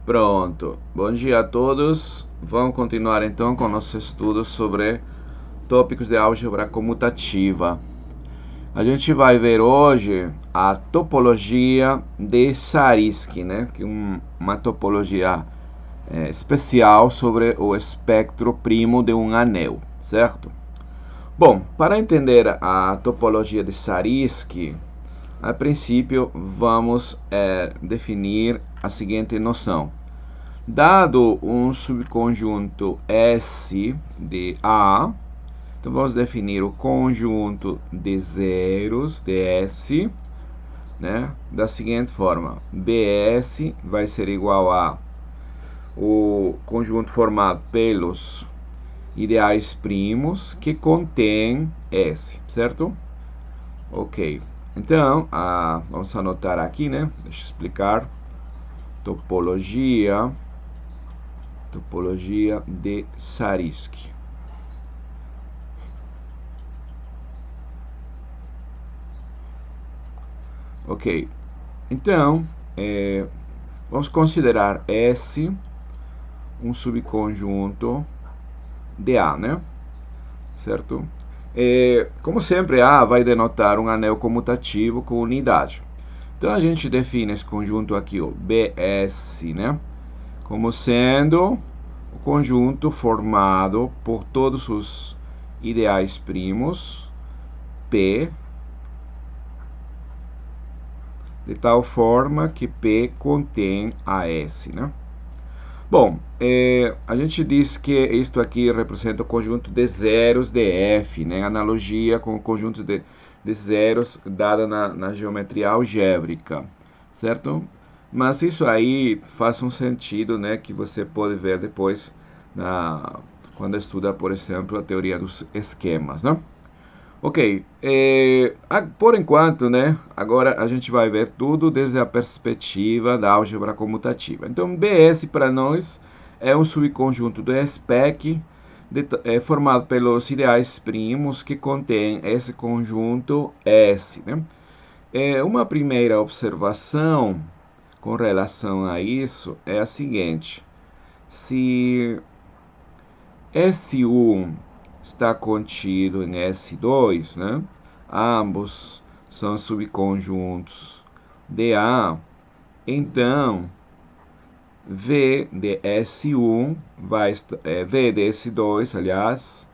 Pronto. Bom dia a todos. Vamos continuar então com nossos estudos sobre tópicos de álgebra comutativa. A gente vai ver hoje a topologia de Zariski, né? Que é uma topologia especial sobre o espectro primo de um anel, certo? Bom, para entender a topologia de Zariski, a princípio vamos definir a seguinte noção. Dado um subconjunto S de A, então vamos definir o conjunto de zeros de S, né, da seguinte forma: BS vai ser igual a o conjunto formado pelos ideais primos que contém S, certo? Ok. Então, vamos anotar aqui, né? Deixa eu explicar. Topologia de Zariski. Ok, então vamos considerar S um subconjunto de A, né? Certo? Como sempre, A vai denotar um anel comutativo com unidade. Então a gente define esse conjunto aqui, ó, BS, né? Como sendo o conjunto formado por todos os ideais primos P, de tal forma que P contém AS, né? Bom, a gente diz que isto aqui representa o conjunto de zeros de F, né? Analogia com o conjunto de zeros dada na geometria algébrica, certo? Mas isso aí faz um sentido, né? Que você pode ver depois quando estuda, por exemplo, a teoria dos esquemas, né? Ok, por enquanto, né? Agora a gente vai ver tudo desde a perspectiva da álgebra comutativa. Então, BS para nós é um subconjunto do spec formado pelos ideais primos que contém esse conjunto S, né? Uma primeira observação com relação a isso é a seguinte: se S1 está contido em S2, né? Ambos são subconjuntos de A, então V de S1 V de S2, aliás,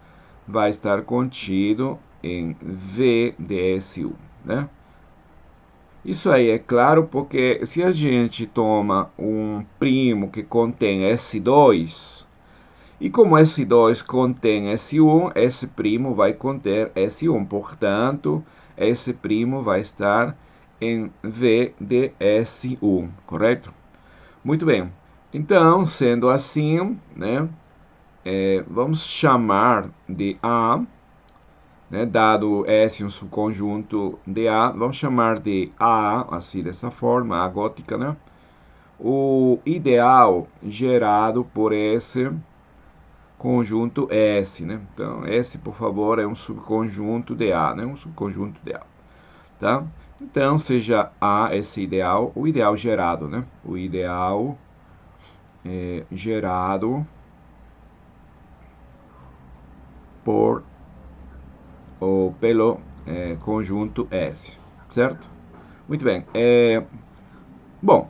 vai estar contido em V de S1, né? Isso aí é claro porque se a gente toma um primo que contém S2, e como S2 contém S1, S' vai conter S1. Portanto, S' vai estar em V de S1, correto? Muito bem. Então, sendo assim, né, vamos chamar de A, né, dado S um subconjunto de A, vamos chamar de A, assim dessa forma, A gótica, né? O ideal gerado por esse conjunto S, né? Então, S, por favor, é um subconjunto de A, né? Um subconjunto de A, tá? Então, seja A esse ideal, o ideal gerado, né? O ideal gerado por ou pelo conjunto S, certo? Muito bem. Bom,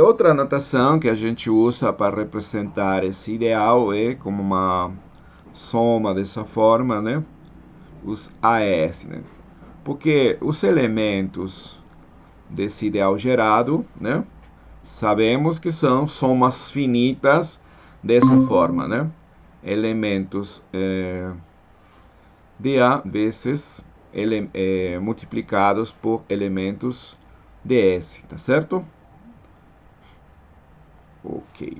outra anotação que a gente usa para representar esse ideal é como uma soma dessa forma, né? Os AS, né? Porque os elementos desse ideal gerado, né, sabemos que são somas finitas dessa forma, né? Elementos de A vezes multiplicados por elementos de S, tá certo? Ok.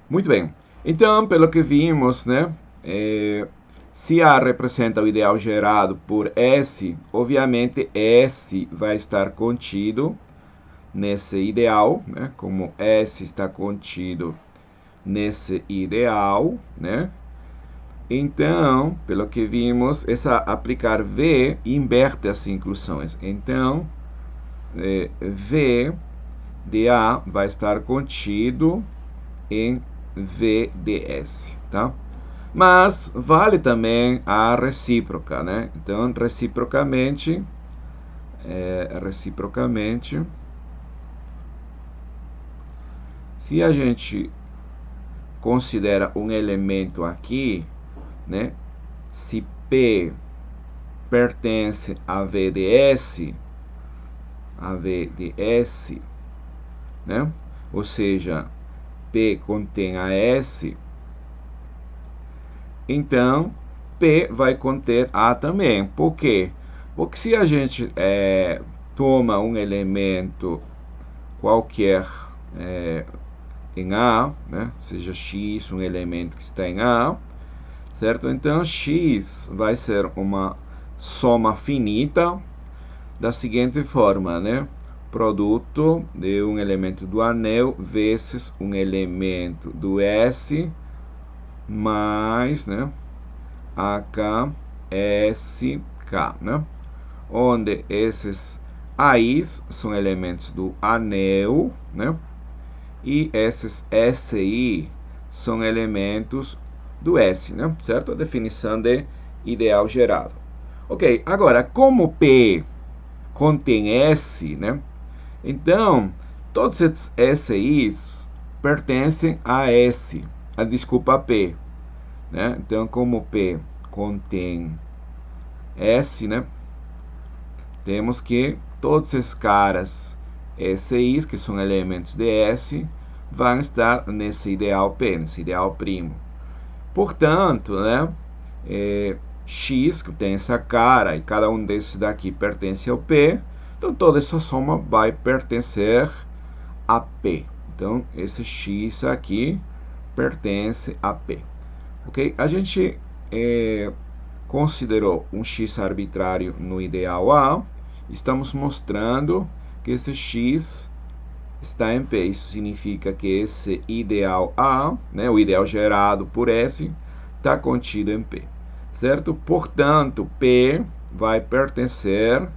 Muito bem. Então, pelo que vimos, né, se A representa o ideal gerado por S, obviamente S vai estar contido nesse ideal, né, como S está contido nesse ideal, né, Então, pelo que vimos, aplicar V inverte as inclusões. Então, V de A vai estar contido em V de S, tá? Mas vale também a recíproca, né? Então, reciprocamente, se a gente considera um elemento aqui, né? Se P pertence a V de S, né? Ou seja, P contém a S, então P vai conter A também. Por quê? Porque se a gente toma um elemento qualquer em A, né? Seja X um elemento que está em A, certo? Então X vai ser uma soma finita da seguinte forma, né? Produto de um elemento do anel vezes um elemento do S mais, né, AKSK, né? Onde esses A's são elementos do anel, né? E esses SI são elementos do S, né? Certo? A definição de ideal gerado. Ok, agora, como P contém S, né? Então, todos esses SIs pertencem a S, desculpa, a P, né? Então, como P contém S, né? Temos que todos esses caras SIs, que são elementos de S, vão estar nesse ideal P, nesse ideal primo. Portanto, né? X, que tem essa cara, e cada um desses daqui pertence ao P, então toda essa soma vai pertencer a P. Então, esse X aqui pertence a P. Ok? A gente considerou um X arbitrário no ideal A. Estamos mostrando que esse X está em P. Isso significa que esse ideal A, né, o ideal gerado por S, está contido em P. Certo? Portanto, P vai pertencer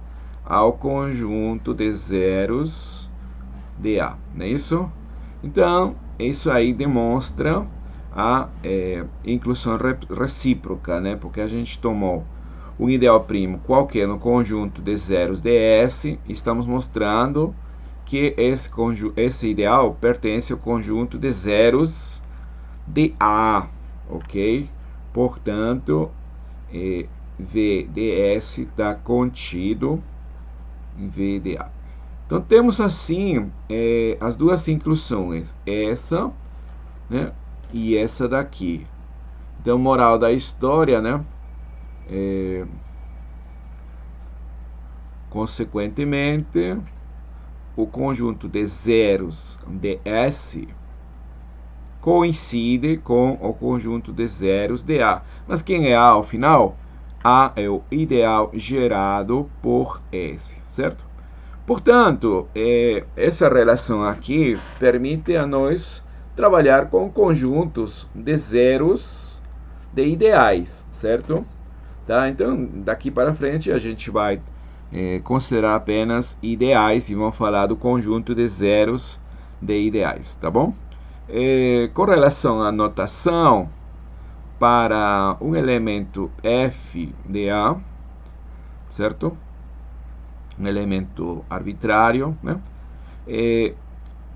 ao conjunto de zeros de A, não é isso? Então, isso aí demonstra a inclusão recíproca, né? Porque a gente tomou um ideal primo qualquer no conjunto de zeros de S, estamos mostrando que esse ideal pertence ao conjunto de zeros de A, ok? Portanto, V de S está contido em V de A. Então, temos assim as duas inclusões, essa, né, e essa daqui. Então, moral da história, né, consequentemente, o conjunto de zeros de S coincide com o conjunto de zeros de A. Mas quem é A ao final? A é o ideal gerado por S, certo? Portanto, essa relação aqui permite a nós trabalhar com conjuntos de zeros de ideais, certo? Tá? Então, daqui para frente a gente vai considerar apenas ideais e vamos falar do conjunto de zeros de ideais, tá bom? Com relação à notação, para um elemento f de A, certo? Um elemento arbitrário, né?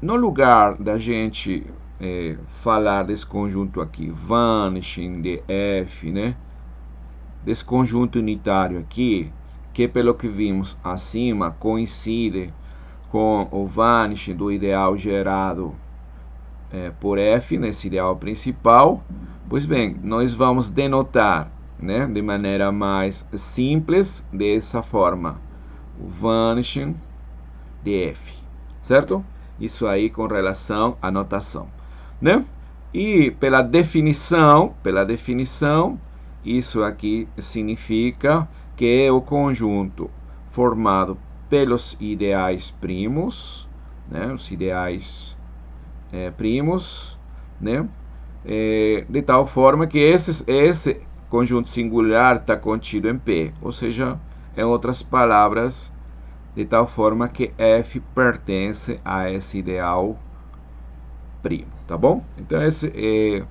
No lugar da gente falar desse conjunto aqui, vanishing de F, né? Desse conjunto unitário aqui, que pelo que vimos acima, coincide com o vanishing do ideal gerado por F, nesse ideal principal, pois bem, nós vamos denotar, né, de maneira mais simples, dessa forma, o vanishing de F, certo? Isso aí com relação à notação, né? E pela definição, isso aqui significa que é o conjunto formado pelos ideais primos, né? Os ideais primos, né? De tal forma que esse conjunto singular está contido em P, ou seja, em outras palavras, de tal forma que F pertence a esse ideal primo, tá bom? Então esse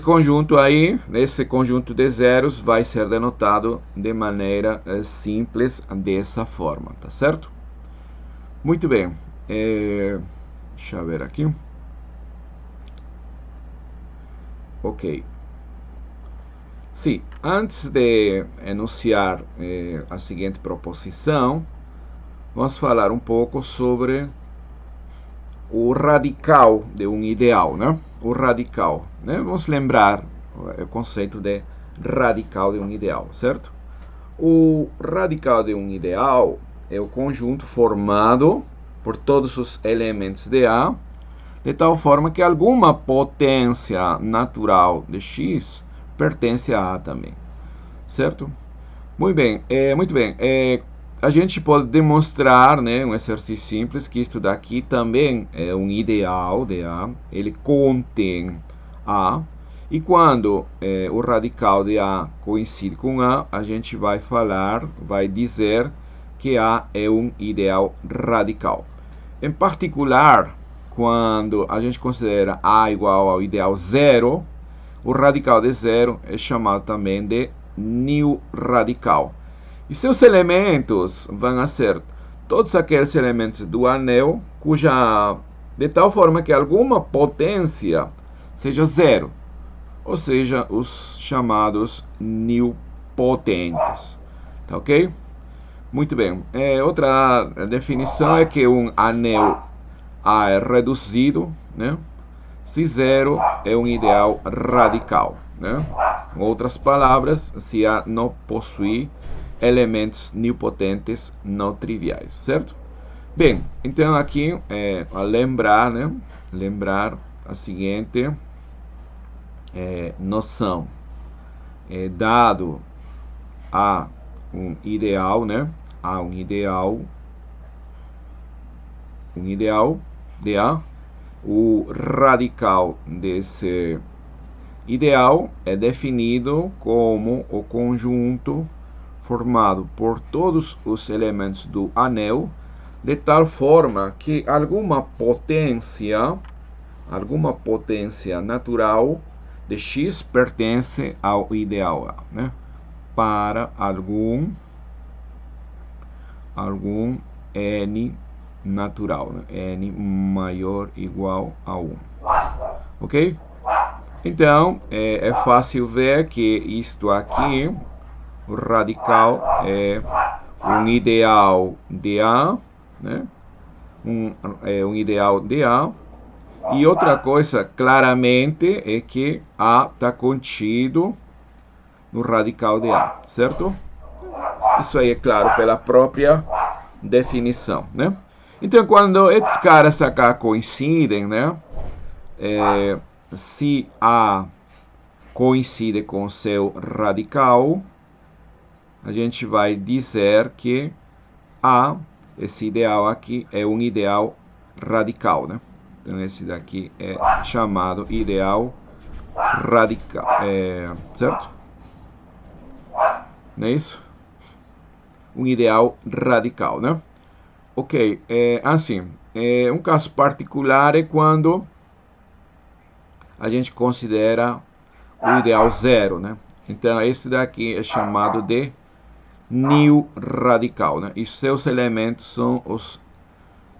conjunto aí, esse conjunto de zeros, vai ser denotado de maneira simples dessa forma, tá certo? Muito bem. Deixa eu ver aqui. Ok. Sim, antes de enunciar a seguinte proposição, vamos falar um pouco sobre o radical de um ideal, né? O radical, né? Vamos lembrar o conceito de radical de um ideal, certo? O radical de um ideal é o conjunto formado por todos os elementos de A, de tal forma que alguma potência natural de x pertence a A também, certo? Muito bem, a gente pode demonstrar, né, um exercício simples, que isto daqui também é um ideal de A, ele contém A, e quando o radical de A coincide com A, a gente vai dizer que A é um ideal radical. Em particular, quando a gente considera A igual ao ideal zero, o radical de zero é chamado também de nil radical. E seus elementos vão ser todos aqueles elementos do anel de tal forma que alguma potência seja zero, ou seja, os chamados nilpotentes. Tá ok? Muito bem. Outra definição é que um anel A é reduzido, né? Se zero é um ideal radical, né? Em outras palavras, se A não possui elementos nilpotentes não triviais, certo? Bem, então aqui a lembrar, né? Lembrar a seguinte noção. Dado A um ideal, né? A um ideal de A, o radical desse ideal é definido como o conjunto formado por todos os elementos do anel, de tal forma que alguma potência natural de x pertence ao ideal A, né? Para algum n natural, né? N maior ou igual a 1. Ok? Então, é fácil ver que isto aqui, o radical é um ideal de A, né? Um ideal de A. E outra coisa, claramente, é que A está contido no radical de A, certo? Isso aí é claro pela própria definição, né? Então, quando esses caras acá coincidem, né? Se A coincide com seu radical, a gente vai dizer que A, esse ideal aqui, é um ideal radical, né? Então, esse daqui é chamado ideal radical, certo? Não é isso? Um ideal radical, né? Ok, assim, um caso particular é quando a gente considera o ideal zero, né? Então, esse daqui é chamado de nil radical, né? E seus elementos são os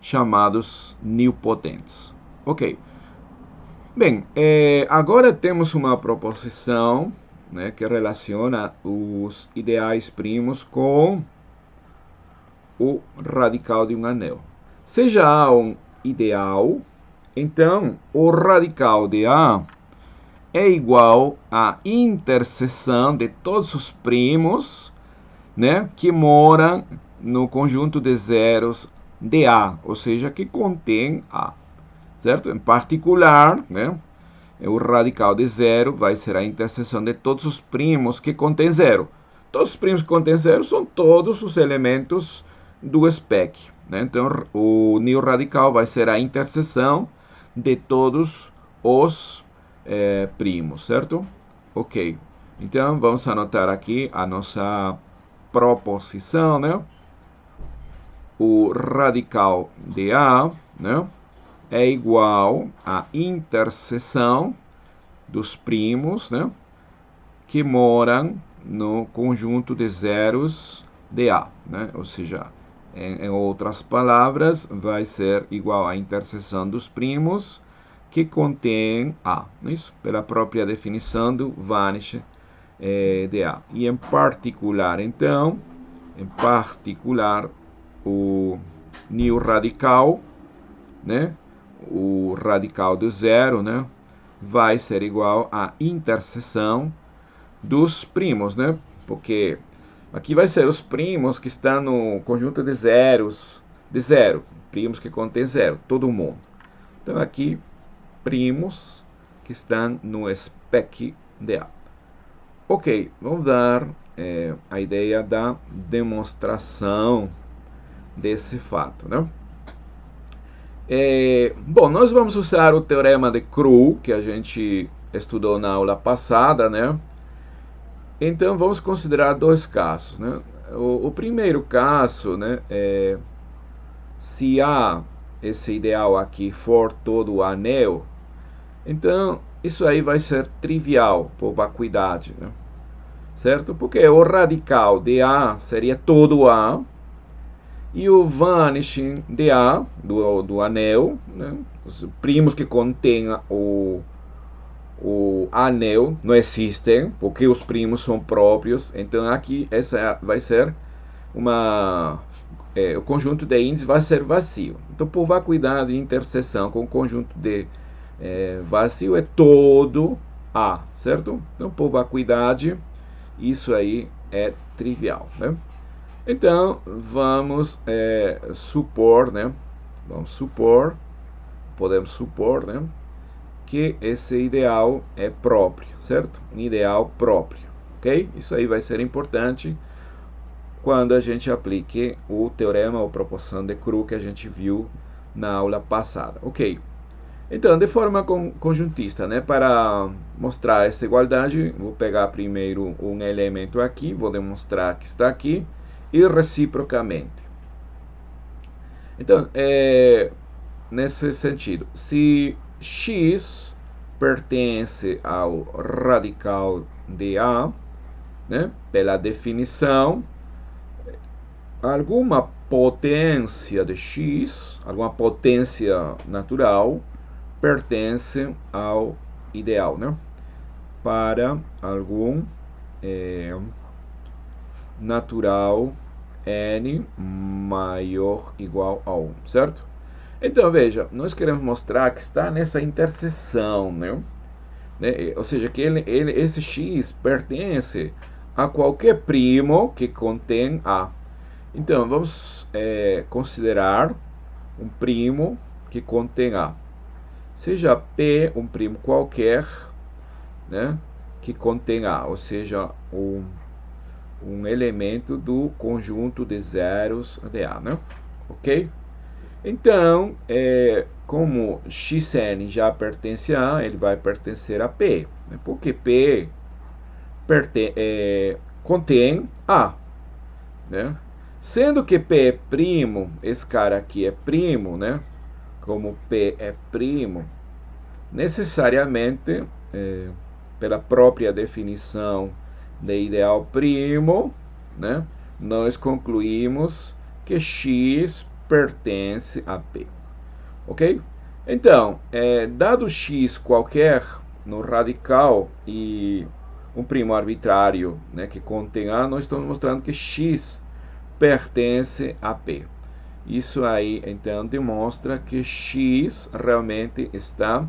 chamados nilpotentes. Ok. Bem, agora temos uma proposição, né, que relaciona os ideais primos com o radical de um anel. Seja A um ideal, então o radical de A é igual à interseção de todos os primos, né, que moram no conjunto de zeros de A, ou seja, que contém A, certo? Em particular, né, o radical de zero vai ser a interseção de todos os primos que contém zero. Todos os primos que contêm zero são todos os elementos do spec, né? Então, o nil radical vai ser a interseção de todos os primos, certo? Ok. Então, vamos anotar aqui a nossa proposição, né? O radical de A, né, é igual à interseção dos primos, né, que moram no conjunto de zeros de A, né? Ou seja, em outras palavras, vai ser igual à interseção dos primos que contém A, não é isso? Pela própria definição do vanish de A. E em particular, então, o new radical, né? O radical do zero, né? Vai ser igual à interseção dos primos, né? Porque aqui vai ser os primos que estão no conjunto de zeros, de zero, primos que contém zero, todo mundo. Então aqui, primos que estão no spec de A. Ok, vamos dar a ideia da demonstração desse fato, né? Bom, nós vamos usar o teorema de Cru, que a gente estudou na aula passada, né? Então, vamos considerar dois casos, né? O primeiro caso, né, é se A, esse ideal aqui, for todo o anel, então isso aí vai ser trivial por vacuidade, né? Certo? Porque o radical de A seria todo A, e o vanishing de A, do anel, né? Os primos que contêm o anel não existem, porque os primos são próprios. Então aqui essa vai ser o conjunto de índices vai ser vazio. Então, por vacuidade de interseção com o conjunto de vazio é todo A, certo? Então, por vacuidade, isso aí é trivial, né? Então, vamos supor, né? Podemos supor, né, que esse ideal é próprio, certo? Um ideal próprio, ok? Isso aí vai ser importante quando a gente aplique o teorema ou proporção de Cru que a gente viu na aula passada, ok? Então, de forma conjuntista, né, para mostrar essa igualdade, vou pegar primeiro um elemento aqui, vou demonstrar que está aqui, e reciprocamente. Então, nesse sentido, se x pertence ao radical de A, né, pela definição, alguma potência de x, alguma potência natural, pertence ao ideal, né? Para algum natural n maior ou igual a 1, certo? Então, veja, nós queremos mostrar que está nessa interseção, né? Ou seja, que esse x pertence a qualquer primo que contém A. Então, vamos considerar um primo que contém A. Seja P um primo qualquer, né, que contém A, ou seja, um elemento do conjunto de zeros de A, né? Ok? Então, como xn já pertence a A, ele vai pertencer a P, né? Porque P contém A, né? Sendo que P é primo, esse cara aqui é primo, né? Como P é primo, necessariamente, pela própria definição de ideal primo, né, nós concluímos que x pertence a P. Ok? Então, dado x qualquer no radical e um primo arbitrário, né, que contém A, nós estamos mostrando que x pertence a P. Isso aí, então, demonstra que x realmente está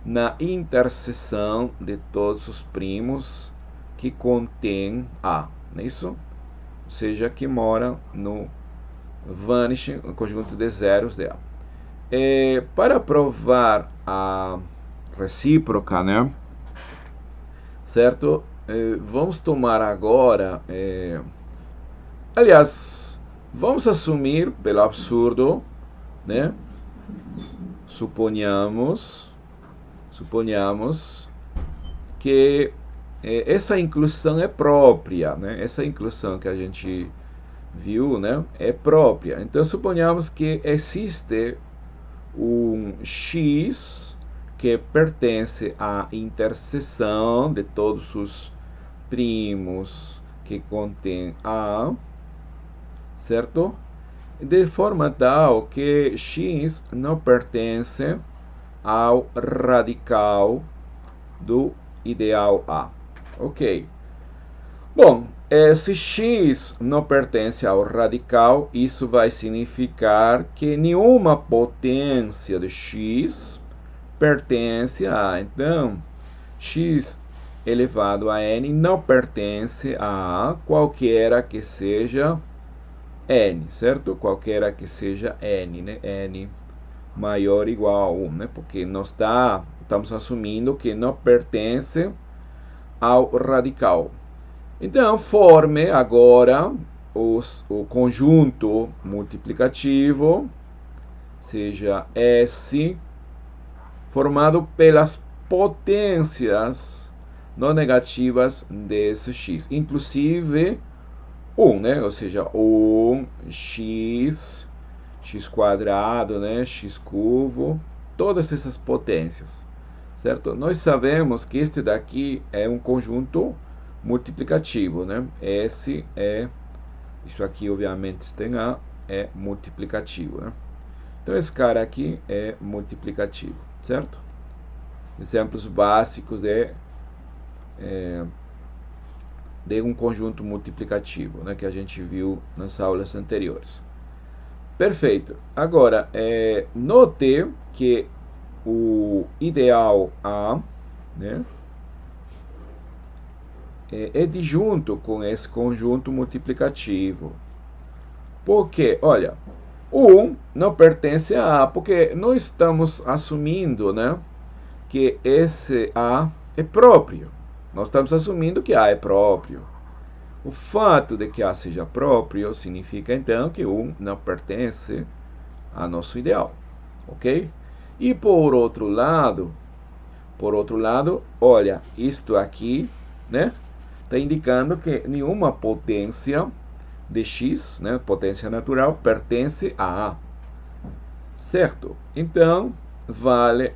na interseção de todos os primos que contém A, não é isso? Ou seja, que mora no vanishing, o conjunto de zeros de A. Para provar a recíproca, né? Certo? Vamos tomar agora, aliás, vamos assumir, pelo absurdo, né? Suponhamos que essa inclusão é própria, né? Essa inclusão que a gente viu, né, é própria. Então, suponhamos que existe um x que pertence à interseção de todos os primos que contém A, certo? De forma tal que x não pertence ao radical do ideal A. Ok. Bom, se x não pertence ao radical, isso vai significar que nenhuma potência de x pertence a A. Então, x elevado a n não pertence a qualquer que seja n, certo? Qualquer que seja n, né? N maior ou igual a 1, né? Porque nós estamos assumindo que não pertence ao radical. Então, forme agora o conjunto multiplicativo, seja S, formado pelas potências não negativas desse x, inclusive 1, né? Ou seja, 1, x, x quadrado, né? X cubo, todas essas potências, certo? Nós sabemos que este daqui é um conjunto multiplicativo, né? Esse é, isso aqui obviamente tem A, é multiplicativo, né? Então esse cara aqui é multiplicativo, certo? Exemplos básicos de um conjunto multiplicativo, né, que a gente viu nas aulas anteriores. Perfeito. Agora, note que o ideal A, né, é disjunto com esse conjunto multiplicativo. Porque, olha, o 1 não pertence a A, porque nós estamos assumindo, né, que esse A é próprio. Nós estamos assumindo que A é próprio. O fato de que A seja próprio significa então que 1 não pertence a nosso ideal, ok? E por outro lado, olha, isto aqui, né, está indicando que nenhuma potência de x, né, potência natural, pertence a A, certo? Então, vale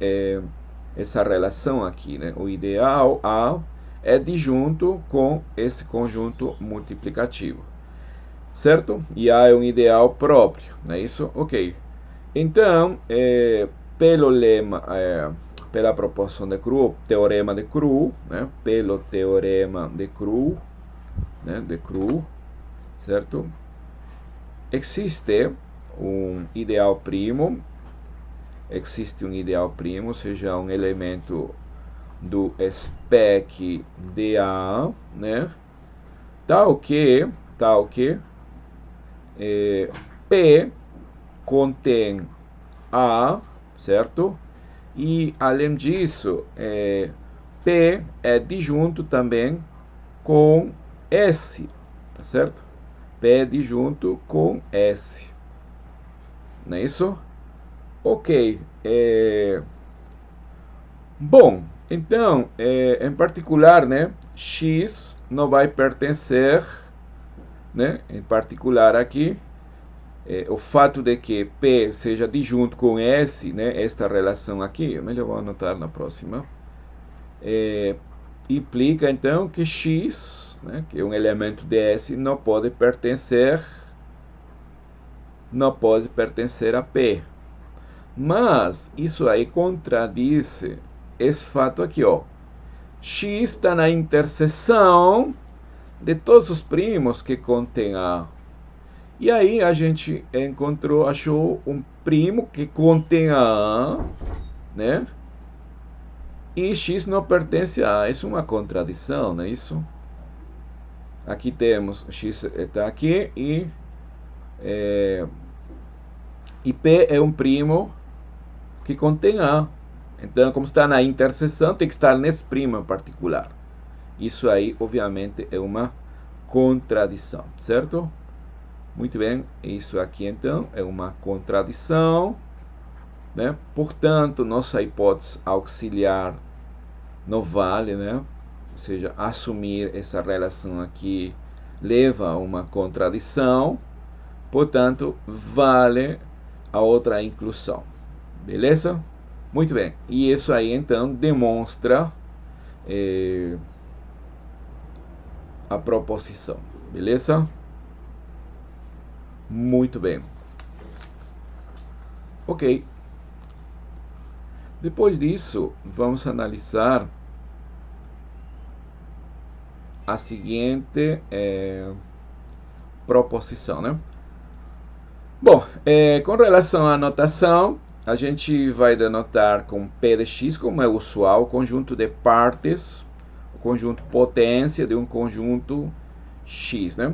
essa relação aqui, né? O ideal A é disjunto com esse conjunto multiplicativo, certo? E A é um ideal próprio, não é isso? Ok. Então, pelo lema, pela proporção de Cru, teorema de Cru, né? Pelo teorema de Cru, né? De Cru, certo? Existe um ideal primo, ou seja, um elemento do spec de A, né? Tal que P contém A, certo? E além disso, P é disjunto também com S, tá certo? P é disjunto com S, não é isso? Ok. Bom, então, em particular, né, x não vai pertencer, né, em particular aqui, o fato de que P seja disjunto com S, né, esta relação aqui, melhor vou anotar na próxima, implica então que x, né, que é um elemento de S, não pode pertencer a P. Mas isso aí contradiz esse fato aqui, ó. X está na interseção de todos os primos que contém A. E aí a gente achou um primo que contém A, né? E X não pertence a A. Isso é uma contradição, não é isso? Aqui temos X está aqui e P é um primo que contém A. Então, como está na interseção, tem que estar nesse primo em particular. Isso aí, obviamente, é uma contradição, certo? Muito bem, isso aqui, então, é uma contradição, né? Portanto, nossa hipótese auxiliar não vale, né? ou seja, assumir essa relação aqui leva a uma contradição, portanto, vale a outra inclusão. Beleza? Muito bem. E isso aí, então, demonstra a proposição. Beleza? Muito bem. Ok. Depois disso, vamos analisar a seguinte proposição, né? Bom, com relação à notação, a gente vai denotar com P de x, como é usual, o conjunto de partes, o conjunto potência de um conjunto x, né?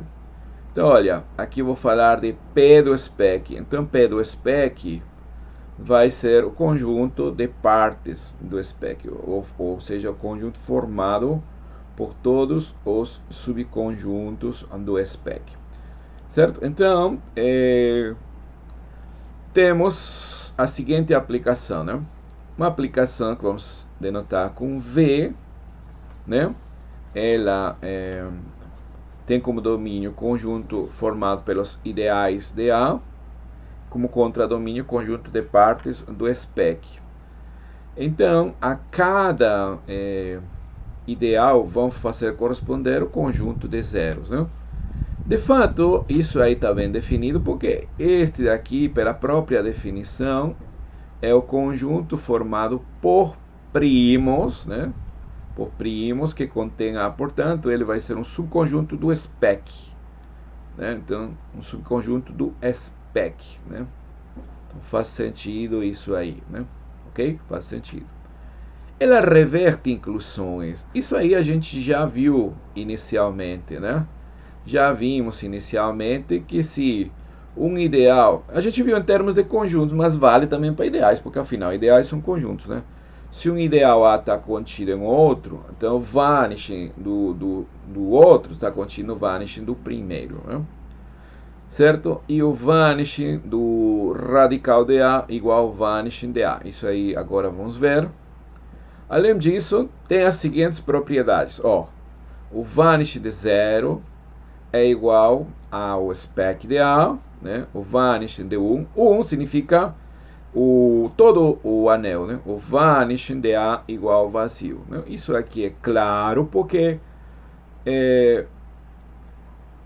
Então, olha, aqui eu vou falar de P do spec. Então, P do spec vai ser o conjunto de partes do spec, ou seja, o conjunto formado por todos os subconjuntos do spec. Certo? Então, temos a seguinte aplicação, né? Uma aplicação que vamos denotar com V, né? Ela tem como domínio conjunto formado pelos ideais de A, como contradomínio conjunto de partes do spec. Então, a cada ideal vamos fazer corresponder o conjunto de zeros, né? De fato, isso aí está bem definido, porque este daqui, pela própria definição, é o conjunto formado por primos, né? Por primos que contém A, portanto, ele vai ser um subconjunto do spec, né? Então, um subconjunto do spec, né? Então, faz sentido isso aí, né? Ok? Faz sentido. Ela reverte inclusões. Isso aí a gente já viu inicialmente, né? Já vimos inicialmente que se um ideal, a gente viu em termos de conjuntos, mas vale também para ideais, porque afinal ideais são conjuntos, né? Se um ideal A está contido em outro, então o vanishing do outro está contido no vanishing do primeiro, né? Certo? E o vanishing do radical de A igual ao vanishing de A. Isso aí agora vamos ver. Além disso, tem as seguintes propriedades. Ó, o vanishing de zero é igual ao spec de A, né? O vanishing de 1. O 1 significa todo o anel, né? O vanishing de A igual ao vazio, né? Isso aqui é claro porque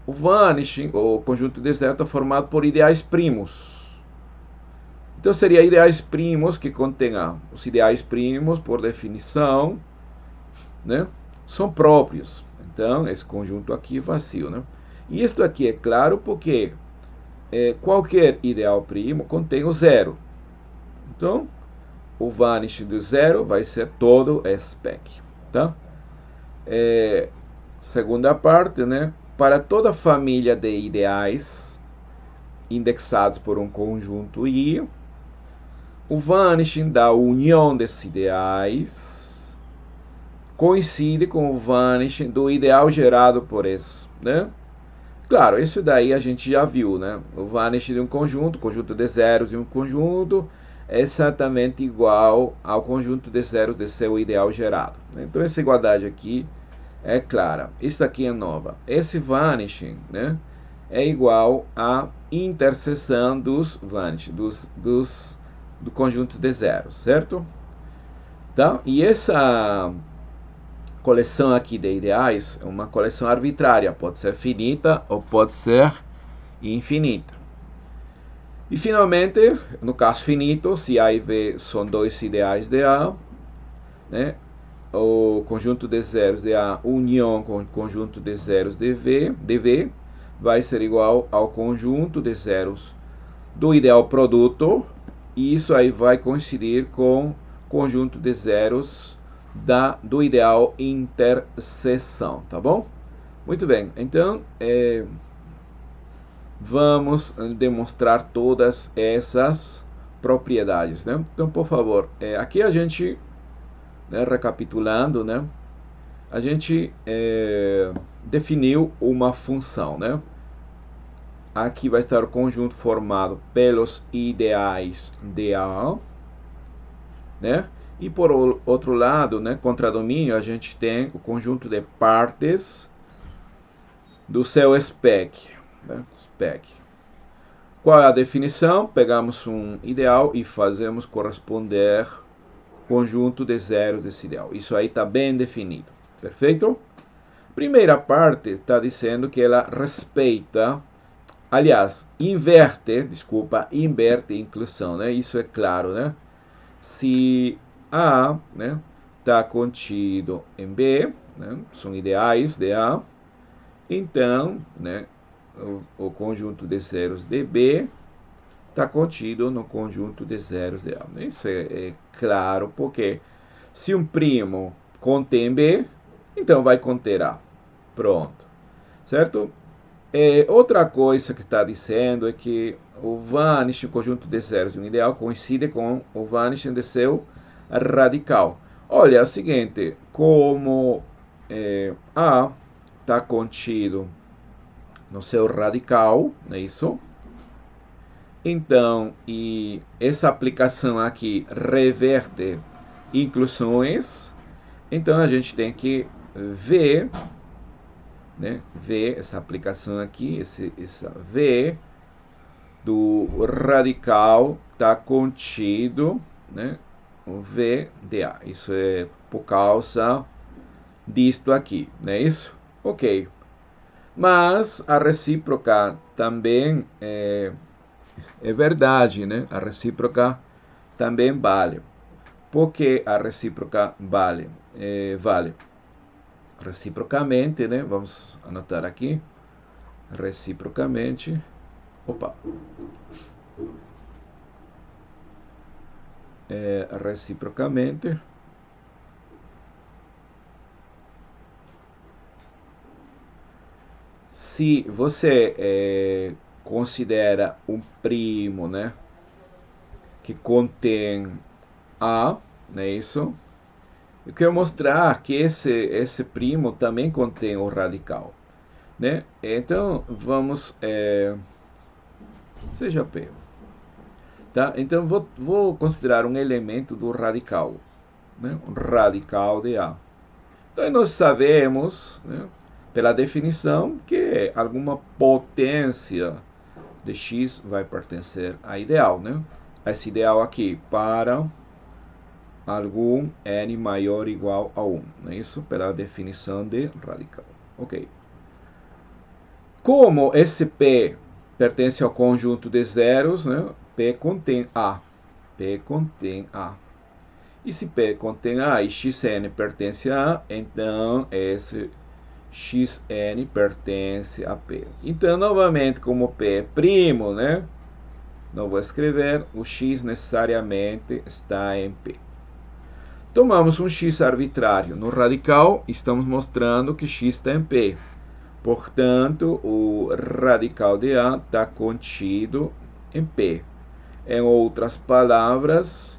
o vanishing, o conjunto de zero, é formado por ideais primos. Então seria ideais primos que contêm A. Os ideais primos, por definição, né, são próprios. Então, esse conjunto aqui é vazio, né? E isto aqui é claro porque qualquer ideal primo contém o zero. Então, o vanishing do zero vai ser todo spec. Tá? Segunda parte, né? Para toda família de ideais indexados por um conjunto I, o vanishing da união desses ideais coincide com o vanishing do ideal gerado por esse, né? Claro, isso daí a gente já viu, né? O vanishing de um conjunto de zeros de um conjunto, é exatamente igual ao conjunto de zeros de seu ideal gerado. Então essa igualdade aqui é clara. Isso aqui é nova. Esse vanishing, né, é igual à interseção dos vanishing, do conjunto de zeros, certo? Tá? E essa coleção aqui de ideais é uma coleção arbitrária, pode ser finita ou pode ser infinita. E finalmente, no caso finito, se A e V são dois ideais de A, né, o conjunto de zeros de A união com o conjunto de zeros de V vai ser igual ao conjunto de zeros do ideal produto, e isso aí vai coincidir com o conjunto de zeros do ideal interseção, tá bom? Muito bem, então vamos demonstrar todas essas propriedades, né? Então, por favor, aqui a gente, né, recapitulando, né, a gente definiu uma função, né? Aqui vai estar o conjunto formado pelos ideais de A, né? E por outro lado, né, contradomínio, a gente tem o conjunto de partes do seu spec. Né, spec. Qual é a definição? Pegamos um ideal e fazemos corresponder conjunto de zeros desse ideal. Isso aí está bem definido. Perfeito? Primeira parte está dizendo que ela respeita, aliás, inverte inclusão, né? Isso é claro, né? Se A, né, está contido em B, né, são ideais de A, então, né, o conjunto de zeros de B está contido no conjunto de zeros de A. Isso é claro, porque se um primo contém B, então vai conter A. Pronto. Certo? Outra coisa que está dizendo é que o vanishing, o conjunto de zeros de um ideal, coincide com o vanishing de seu radical. Olha, é o seguinte, como A está contido no seu radical, não é isso? Então, e essa aplicação aqui reverte inclusões, então a gente tem que ver, né, ver essa aplicação aqui, essa V do radical está contido, né, o V de A. Isso é por causa disto aqui, não é isso? Ok. Mas a recíproca também é verdade, né? A recíproca também vale. Por que a recíproca vale? Vale reciprocamente, né? Vamos anotar aqui. Reciprocamente. Opa. Reciprocamente. Se você considera um primo, né, que contém A, não é isso? Eu quero mostrar que esse primo também contém o radical, né? Então vamos seja P, tá? Então vou considerar um elemento do radical, né? Um radical de A. Então nós sabemos, né, pela definição, que alguma potência de x vai pertencer a ideal, né? Esse ideal aqui para algum n maior ou igual a 1, não é isso? Pela definição de radical. Ok. Como esse P pertence ao conjunto de zeros, né? P contém A. P contém A. E se P contém A e xn pertence a A, então esse xn pertence a P. Então, novamente, como P é primo, né? Não vou escrever, o x necessariamente está em P. Tomamos um x arbitrário. No radical, estamos mostrando que x está em P. Portanto, o radical de A está contido em P. Em outras palavras,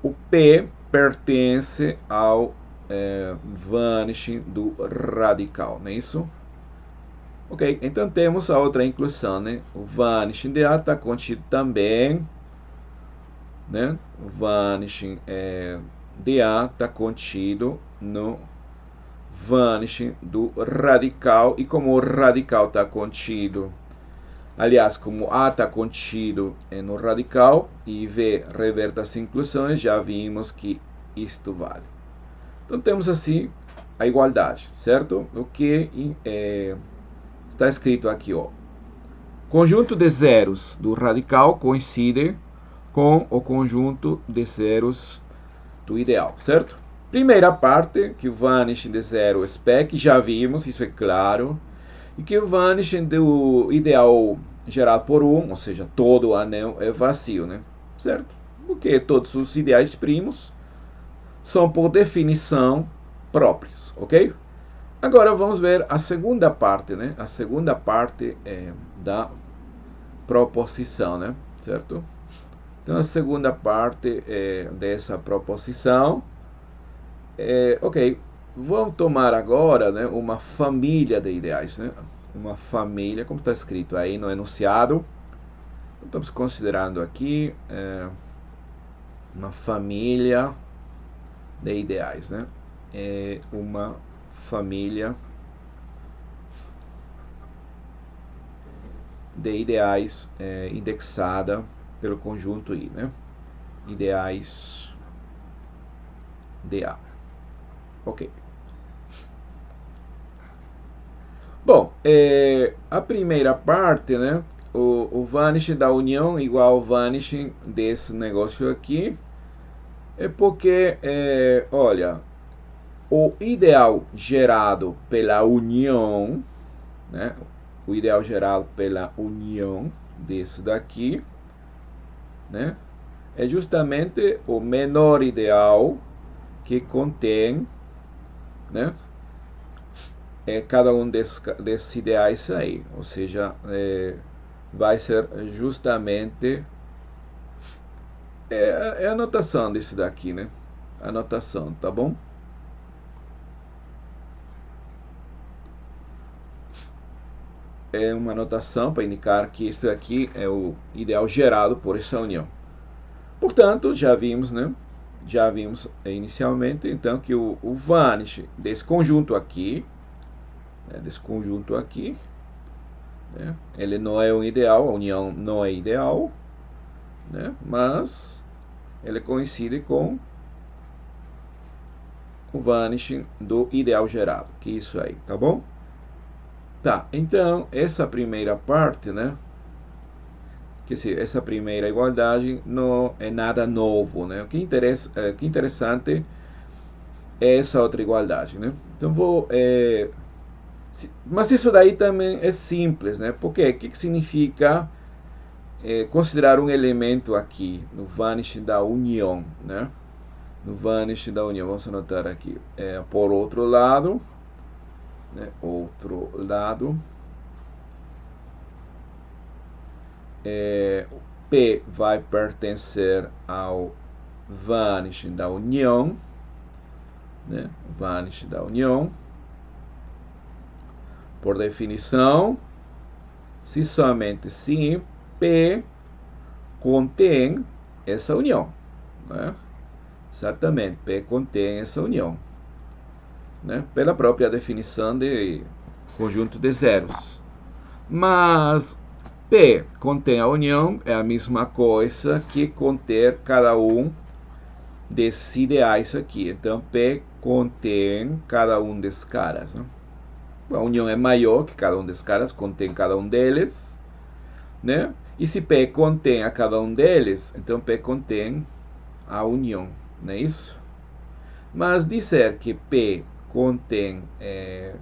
o P pertence ao vanishing do radical, não é isso? Ok, então temos a outra inclusão, né? O vanishing de A está contido também, né? O vanishing de A está contido no vanishing do radical, e como o radical está contido, aliás, como A está contido no radical e V reverte as inclusões, já vimos que isto vale. Então temos assim a igualdade, certo? O que está escrito aqui, ó. Conjunto de zeros do radical coincide com o conjunto de zeros do ideal, certo? Primeira parte, que o vanishing de zero spec, já vimos, isso é claro. E que o vanishing do ideal gerado por 1, ou seja, todo o anel é vazio, né? Certo? Porque todos os ideais primos são, por definição, próprios, ok? Agora vamos ver a segunda parte, né? A segunda parte da proposição, né? Certo? Então, a segunda parte dessa proposição, ok, vamos tomar agora, né, uma família de ideais, né? Uma família, como está escrito aí no enunciado. Estamos considerando aqui uma família de ideais, né? É uma família de ideais indexada pelo conjunto I, né? Ideais dA. Ok. Bom, a primeira parte, né? O vanishing da união igual ao vanishing desse negócio aqui é porque, olha, o ideal gerado pela união, né? O ideal gerado pela união desse daqui, né? É justamente o menor ideal que contém, né? Cada um desses ideais aí. Ou seja, vai ser justamente a anotação desse daqui, né? A anotação, tá bom? É uma anotação para indicar que isso aqui é o ideal gerado por essa união. Portanto, já vimos, né? Já vimos inicialmente, então, que o vanish desse conjunto aqui, né, ele não é um ideal, a união não é ideal, né? Mas ele coincide com o vanishing do ideal gerado, que é isso aí, tá bom? Tá, então, essa primeira parte, né? Quer dizer, essa primeira igualdade não é nada novo, né? O que interessante é essa outra igualdade, né? Então, mas isso daí também é simples, né? Porque o que significa considerar um elemento aqui no vanishing da união, né? No vanishing da união, vamos anotar aqui. Por outro lado, né? Outro lado, P vai pertencer ao vanishing da união, né? Vanishing da união. Por definição, se somente se P contém essa união, né? Exatamente, P contém essa união, né? Pela própria definição de conjunto de zeros. Mas P contém a união é a mesma coisa que conter cada um desses ideais aqui. Então, P contém cada um desses caras, né? A união é maior que cada um desses caras, contém cada um deles, né? E se P contém a cada um deles, então P contém a união, não é isso? Mas dizer que P contém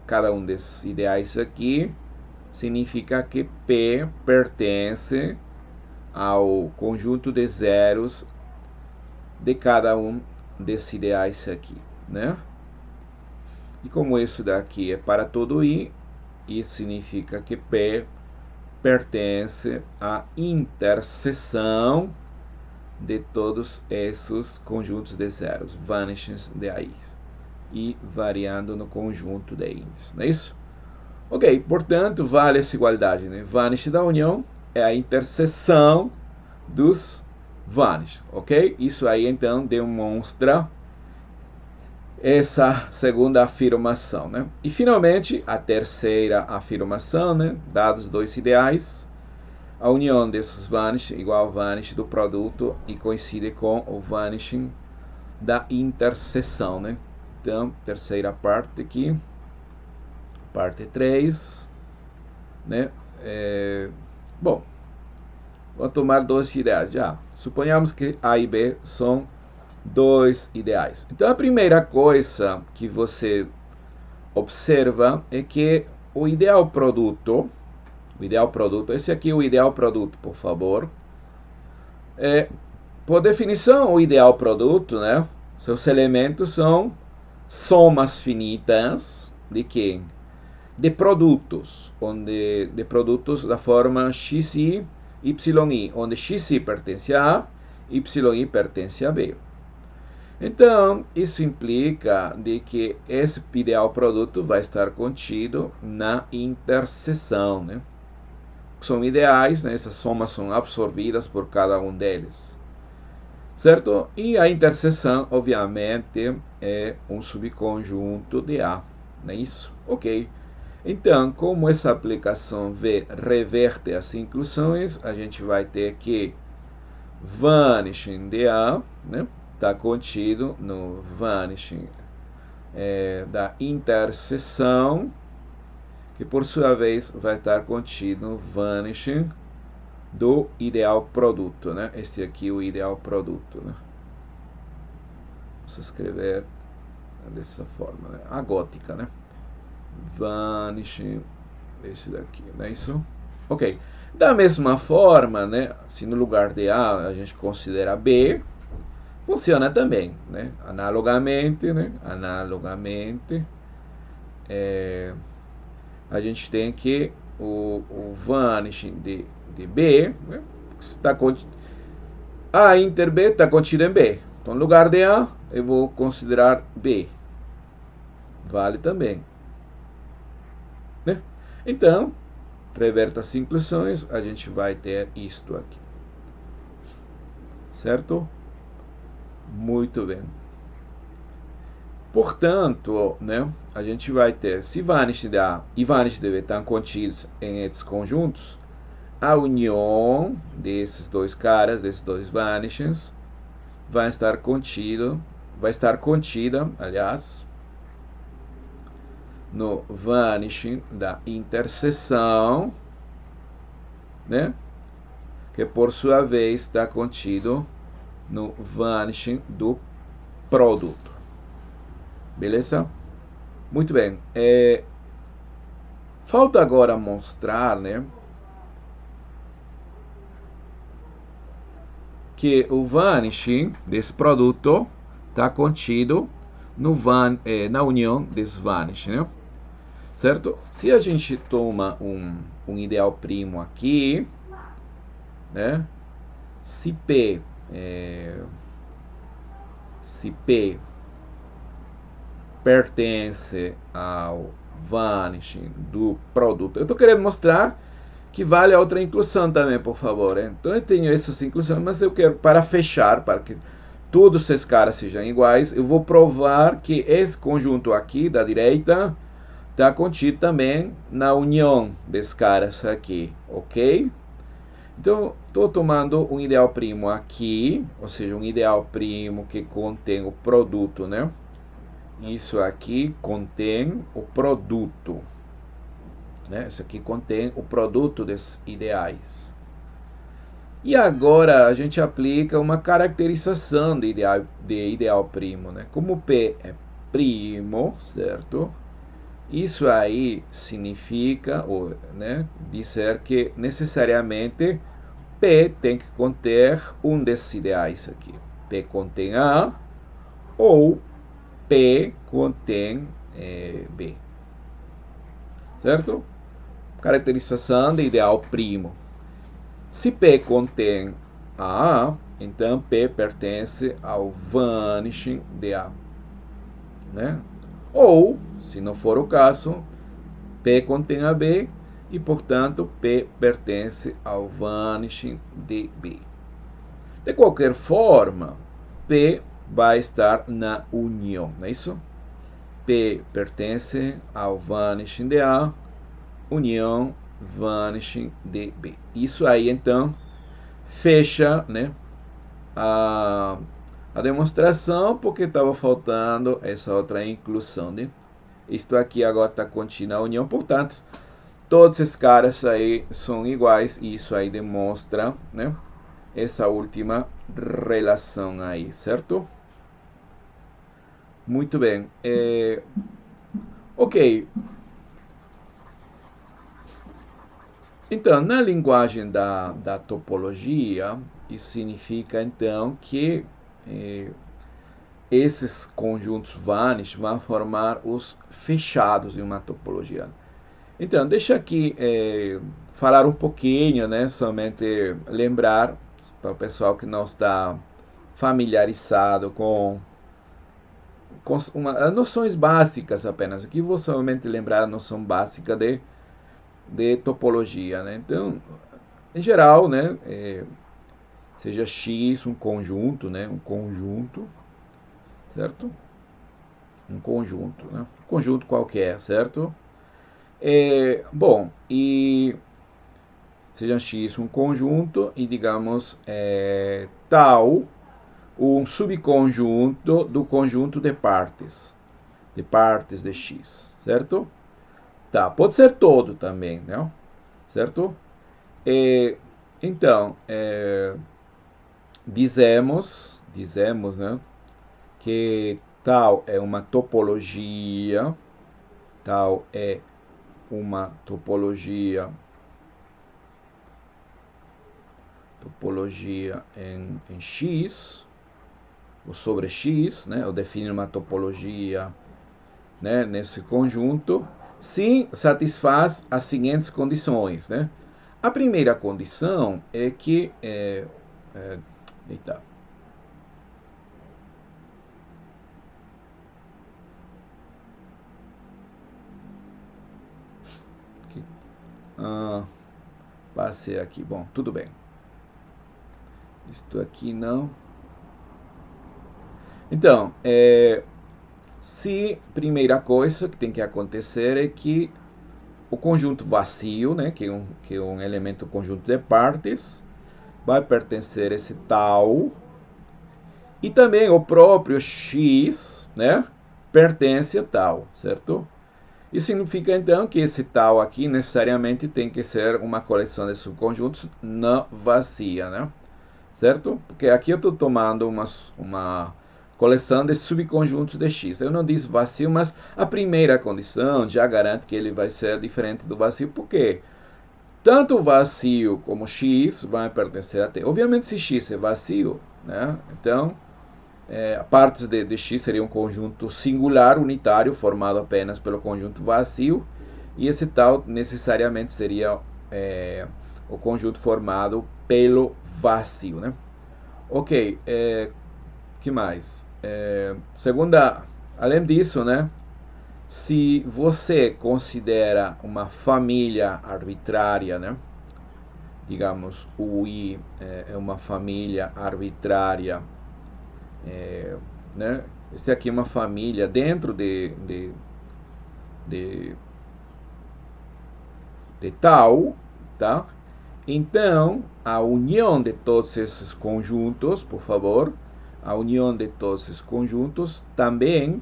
cada um desses ideais aqui, significa que P pertence ao conjunto de zeros de cada um desses ideais aqui, né? E como isso daqui é para todo I, isso significa que P pertence à interseção de todos esses conjuntos de zeros, vanishings de I, e variando no conjunto de índices, não é isso? Ok, portanto, vale essa igualdade, né? Vanish da união é a interseção dos vanish, ok? Isso aí, então, demonstra essa segunda afirmação, né? E, finalmente, a terceira afirmação, né? Dados dois ideais, a união desses vanish igual ao vanish do produto e coincide com o vanishing da interseção, né? Então, terceira parte aqui, parte 3, né? Bom, vou tomar dois ideais já. Suponhamos que A e B são dois ideais. Então, a primeira coisa que você observa é que o ideal produto, esse aqui é o ideal produto, por favor. Por definição, o ideal produto, né? Seus elementos são somas finitas de quem? De produtos, de produtos da forma xi, yi, onde xi pertence a A, yi pertence a B. Então, isso implica de que esse ideal produto vai estar contido na interseção, né? São ideais, né? Essas somas são absorvidas por cada um deles. certo? E a interseção, obviamente, é um subconjunto de A, não é isso? Ok. Então, como essa aplicação V reverte as inclusões, a gente vai ter que vanishing de A, né? Está contido no vanishing da interseção, que por sua vez vai estar contido no vanishing do ideal produto, né? Este aqui é o ideal produto, né? Vamos escrever dessa forma, né? A gótica, né? Vanishing, esse daqui, não é isso? Ok. Da mesma forma, né? Se no lugar de A a gente considera B, funciona também, né? Analogamente, né? Analogamente, a gente tem que o vanishing de B, né? Está A inter B está contido em B. Então, no lugar de A, eu vou considerar B. Vale também, né? Então, reverta as inclusões, a gente vai ter isto aqui. Certo? Muito bem. Portanto, né, a gente vai ter, se vanish de A e vanish de B estão contidos em esses conjuntos, a união desses dois caras, desses dois vanishes, vai estar contida, aliás, no vanishing da interseção, né, que por sua vez está contido no vanishing do produto. Beleza? Muito bem. Falta agora mostrar, né, que o vanishing desse produto está contido no na união desse vanishing, né? Certo? Se a gente toma um ideal primo aqui, né? Se P pertence ao vanishing do produto, eu estou querendo mostrar que vale a outra inclusão também, por favor. Então eu tenho essas inclusões, mas eu quero, para fechar, para que todos esses caras sejam iguais, eu vou provar que esse conjunto aqui da direita está contido também na união desses caras aqui, ok? Então, estou tomando um ideal primo aqui, ou seja, um ideal primo que contém o produto, né? Isso aqui contém o produto, né? Isso aqui contém o produto desses ideais. E agora a gente aplica uma caracterização de ideal primo, né? Como P é primo, certo? Isso aí significa, né, dizer que necessariamente P tem que conter um desses ideais aqui. P contém A ou P contém B. Certo? Caracterização de ideal primo. Se P contém A, então P pertence ao vanishing de A, né? Ou, se não for o caso, P contém a B e, portanto, P pertence ao vanishing de B. De qualquer forma, P vai estar na união, não é isso? P pertence ao vanishing de A, união vanishing de B. Isso aí, então, fecha, né, a demonstração, porque estava faltando essa outra inclusão, né? Isto aqui agora está contido na união, portanto, todos esses caras aí são iguais, e isso aí demonstra, né, essa última relação aí, certo? Muito bem. Ok. Então, na linguagem da topologia, isso significa, então, que esses conjuntos vanish vão formar os fechados de uma topologia. Então, deixa aqui falar um pouquinho, né, somente lembrar para o pessoal que não está familiarizado com noções básicas apenas. Aqui vou somente lembrar a noção básica de topologia, né? Então, em geral, né, seja X um conjunto, né? Um conjunto, certo? Um conjunto, né? Um conjunto qualquer, certo? Bom, e seja X um conjunto e digamos tal um subconjunto do conjunto de partes de X, certo? Tá, pode ser todo também, né? Certo? Então, dizemos, né, que tal é uma topologia, tal é uma topologia em X, ou sobre X, né? Eu defino uma topologia, né, nesse conjunto, se satisfaz as seguintes condições, né? A primeira condição é que eita, passei aqui, bom, tudo bem. Isto aqui não. Então, se primeira coisa que tem que acontecer é que o conjunto vazio, né, que é um elemento conjunto de partes, vai pertencer a esse tal, e também o próprio x, né, pertence a tal, certo? Isso significa então que esse tal aqui necessariamente tem que ser uma coleção de subconjuntos não vazia, né? Certo? Porque aqui eu estou tomando uma coleção de subconjuntos de X. Eu não disse vazio, mas a primeira condição já garante que ele vai ser diferente do vazio, porque tanto o vazio como X vai pertencer a T. Obviamente, se X é vazio, né? Então, partes de X seria um conjunto singular, unitário, formado apenas pelo conjunto vazio, e esse tal necessariamente seria o conjunto formado pelo vazio, né? Ok, que mais? Além disso, né? Se você considera uma família arbitrária, né? Digamos, o I é uma família arbitrária, né? Este aqui é uma família dentro de, de tal, tá? Então, a união de todos esses conjuntos, por favor, a união de todos esses conjuntos também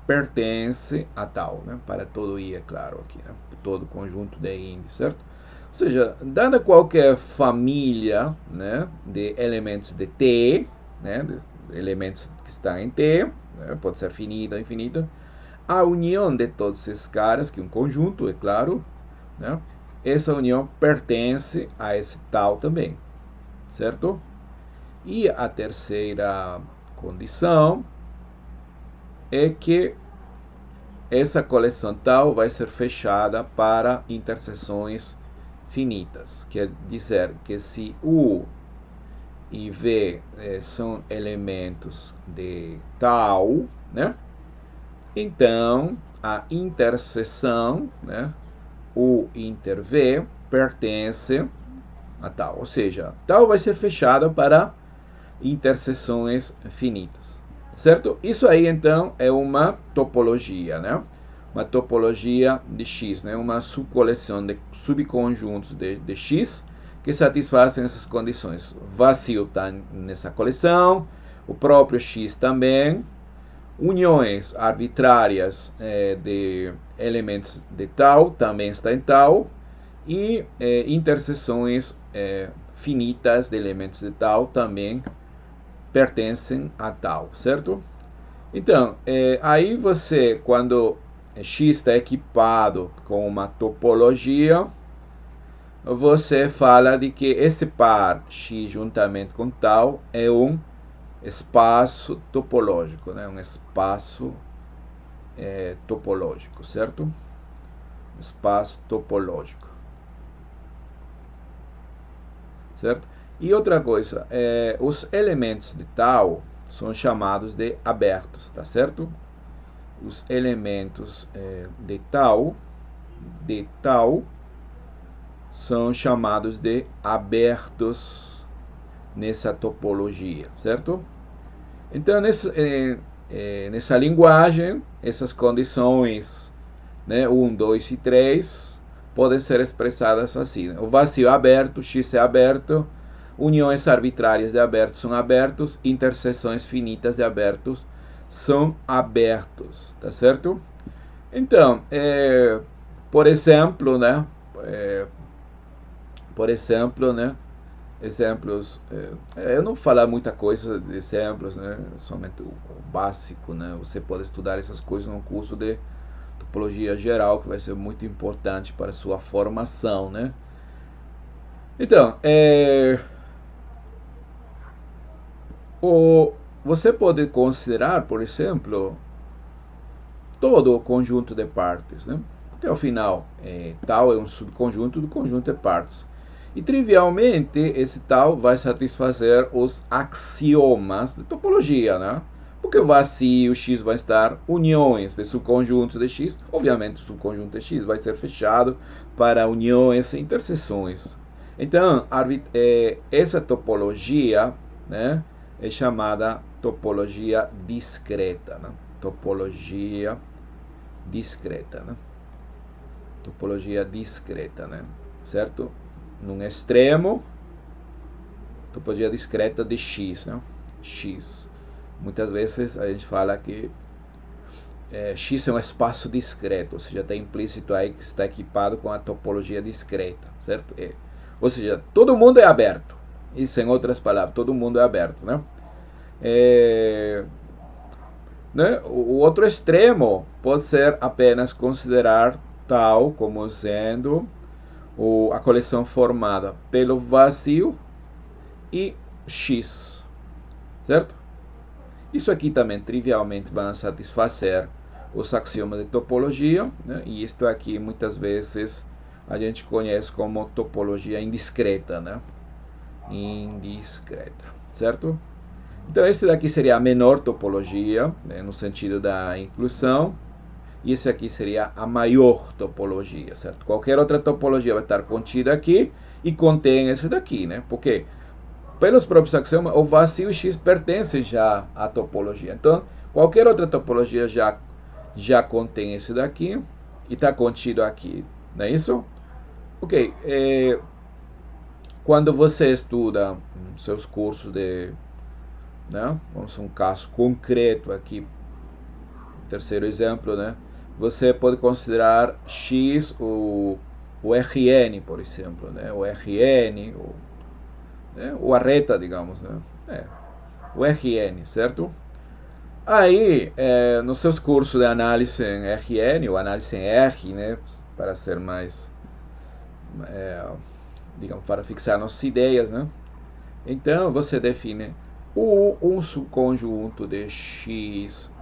pertence a tal, né? Para todo I, é claro, aqui, né? Todo conjunto de índices, certo? Ou seja, dada qualquer família, né, de elementos de T, né, de elementos que estão em T, né, pode ser finita ou infinita, a união de todos esses caras, que é um conjunto, é claro, né, essa união pertence a esse tal também, certo? E a terceira condição é que essa coleção tal vai ser fechada para interseções finitas. Quer dizer que se U e V são elementos de tal, né? Então a interseção, né, U inter V, pertence a tal. Ou seja, tal vai ser fechada para interseções finitas. Certo? Isso aí então é uma topologia, né? Uma topologia de X, né? Uma subcoleção de subconjuntos de X que satisfazem essas condições. Vazio está nessa coleção, o próprio X também, uniões arbitrárias de elementos de tal também está em tal, e interseções finitas de elementos de tal também pertencem a tal, certo? Então, aí você, quando X está equipado com uma topologia, você fala de que esse par X juntamente com tal é um espaço topológico, né? Um espaço topológico, certo? Espaço topológico, certo? E outra coisa, os elementos de tal são chamados de abertos, tá certo? Os elementos de tal são chamados de abertos nessa topologia, certo? Então, nessa linguagem, essas condições, né, 1, 2 e 3, podem ser expressadas assim. O vazio é aberto, X é aberto, uniões arbitrárias de abertos são abertos, interseções finitas de abertos são abertos, tá certo? Então, por exemplo, né, exemplos, eu não vou falar muita coisa de exemplos, né, somente o básico, né, você pode estudar essas coisas no curso de topologia geral, que vai ser muito importante para a sua formação, né. Então, você pode considerar, por exemplo, todo o conjunto de partes, né? Até o final, tal é um subconjunto do conjunto de partes. E trivialmente, esse tal vai satisfazer os axiomas de topologia, né? Porque o vazio X vai estar uniões de subconjuntos de X. Obviamente, o subconjunto de X vai ser fechado para uniões e interseções. Então, essa topologia, né, é chamada topologia discreta, né? Topologia discreta, né? Topologia discreta, né? Certo? Num extremo, topologia discreta de X, né? X. Muitas vezes a gente fala que X é um espaço discreto, ou seja, está implícito aí que está equipado com a topologia discreta, certo? Ou seja, todo mundo é aberto. Isso, em outras palavras, todo mundo é aberto, né? Né? O outro extremo pode ser apenas considerar tal como sendo a coleção formada pelo vazio e X, certo? Isso aqui também trivialmente vai satisfazer os axiomas de topologia, né? E isto aqui muitas vezes a gente conhece como topologia indiscreta, né? Indiscreta, certo? Então, esse daqui seria a menor topologia, né, no sentido da inclusão, e esse aqui seria a maior topologia, certo? Qualquer outra topologia vai estar contida aqui e contém esse daqui, né? Porque, pelos próprios axiomas, o vazio X pertence já à topologia. Então, qualquer outra topologia já contém esse daqui e está contido aqui, não é isso? Ok, quando você estuda seus cursos de, né? Vamos a um caso concreto aqui, terceiro exemplo, né? Você pode considerar X o Rn, por exemplo, né? O Rn, o arreta, digamos, né? O Rn, certo? Aí, nos seus cursos de análise em Rn, ou análise em R, né? Para ser mais, digamos, para fixar nossas ideias, né? Então, você define um subconjunto de X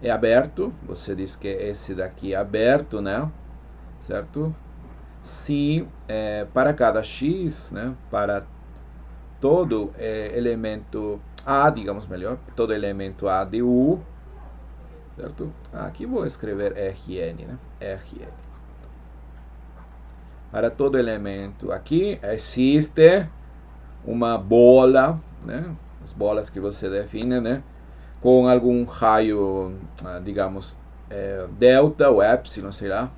é aberto, você diz que esse daqui é aberto, né? Certo? Se para cada X, né? Para todo elemento A, digamos melhor, todo elemento A de U, certo? Aqui vou escrever Rn, né? Rn. Para todo elemento aqui existe uma bola, né? As bolas que você define, né? Com algum raio, digamos, delta ou epsilon, sei lá,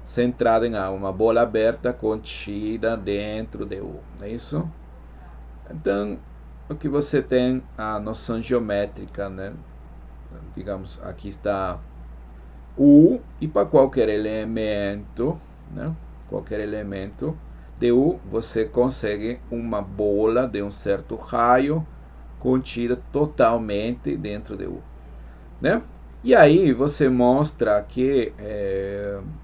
centrada em A, uma bola aberta contida dentro de U, não é isso? Então, o que você tem a noção geométrica, né? Digamos, aqui está U, e para qualquer elemento, né? Qualquer elemento de U, você consegue uma bola de um certo raio contida totalmente dentro de U, né? E aí você mostra que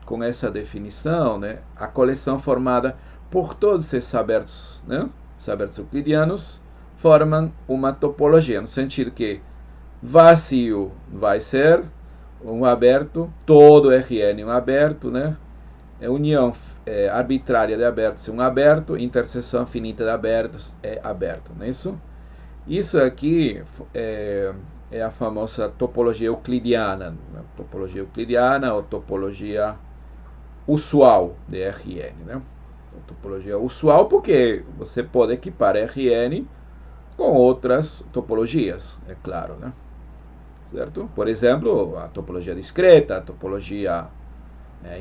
com essa definição, né, a coleção formada por todos esses abertos, né, os abertos euclidianos, formam uma topologia, no sentido que vazio vai ser um aberto, todo Rn um aberto, né? União arbitrária de abertos é um aberto, interseção finita de abertos é aberto, não é isso? Isso aqui é a famosa topologia euclidiana, né? Topologia euclidiana ou topologia usual de Rn, né? A topologia usual porque você pode equipar Rn com outras topologias, é claro, né? Certo? Por exemplo, a topologia discreta, a topologia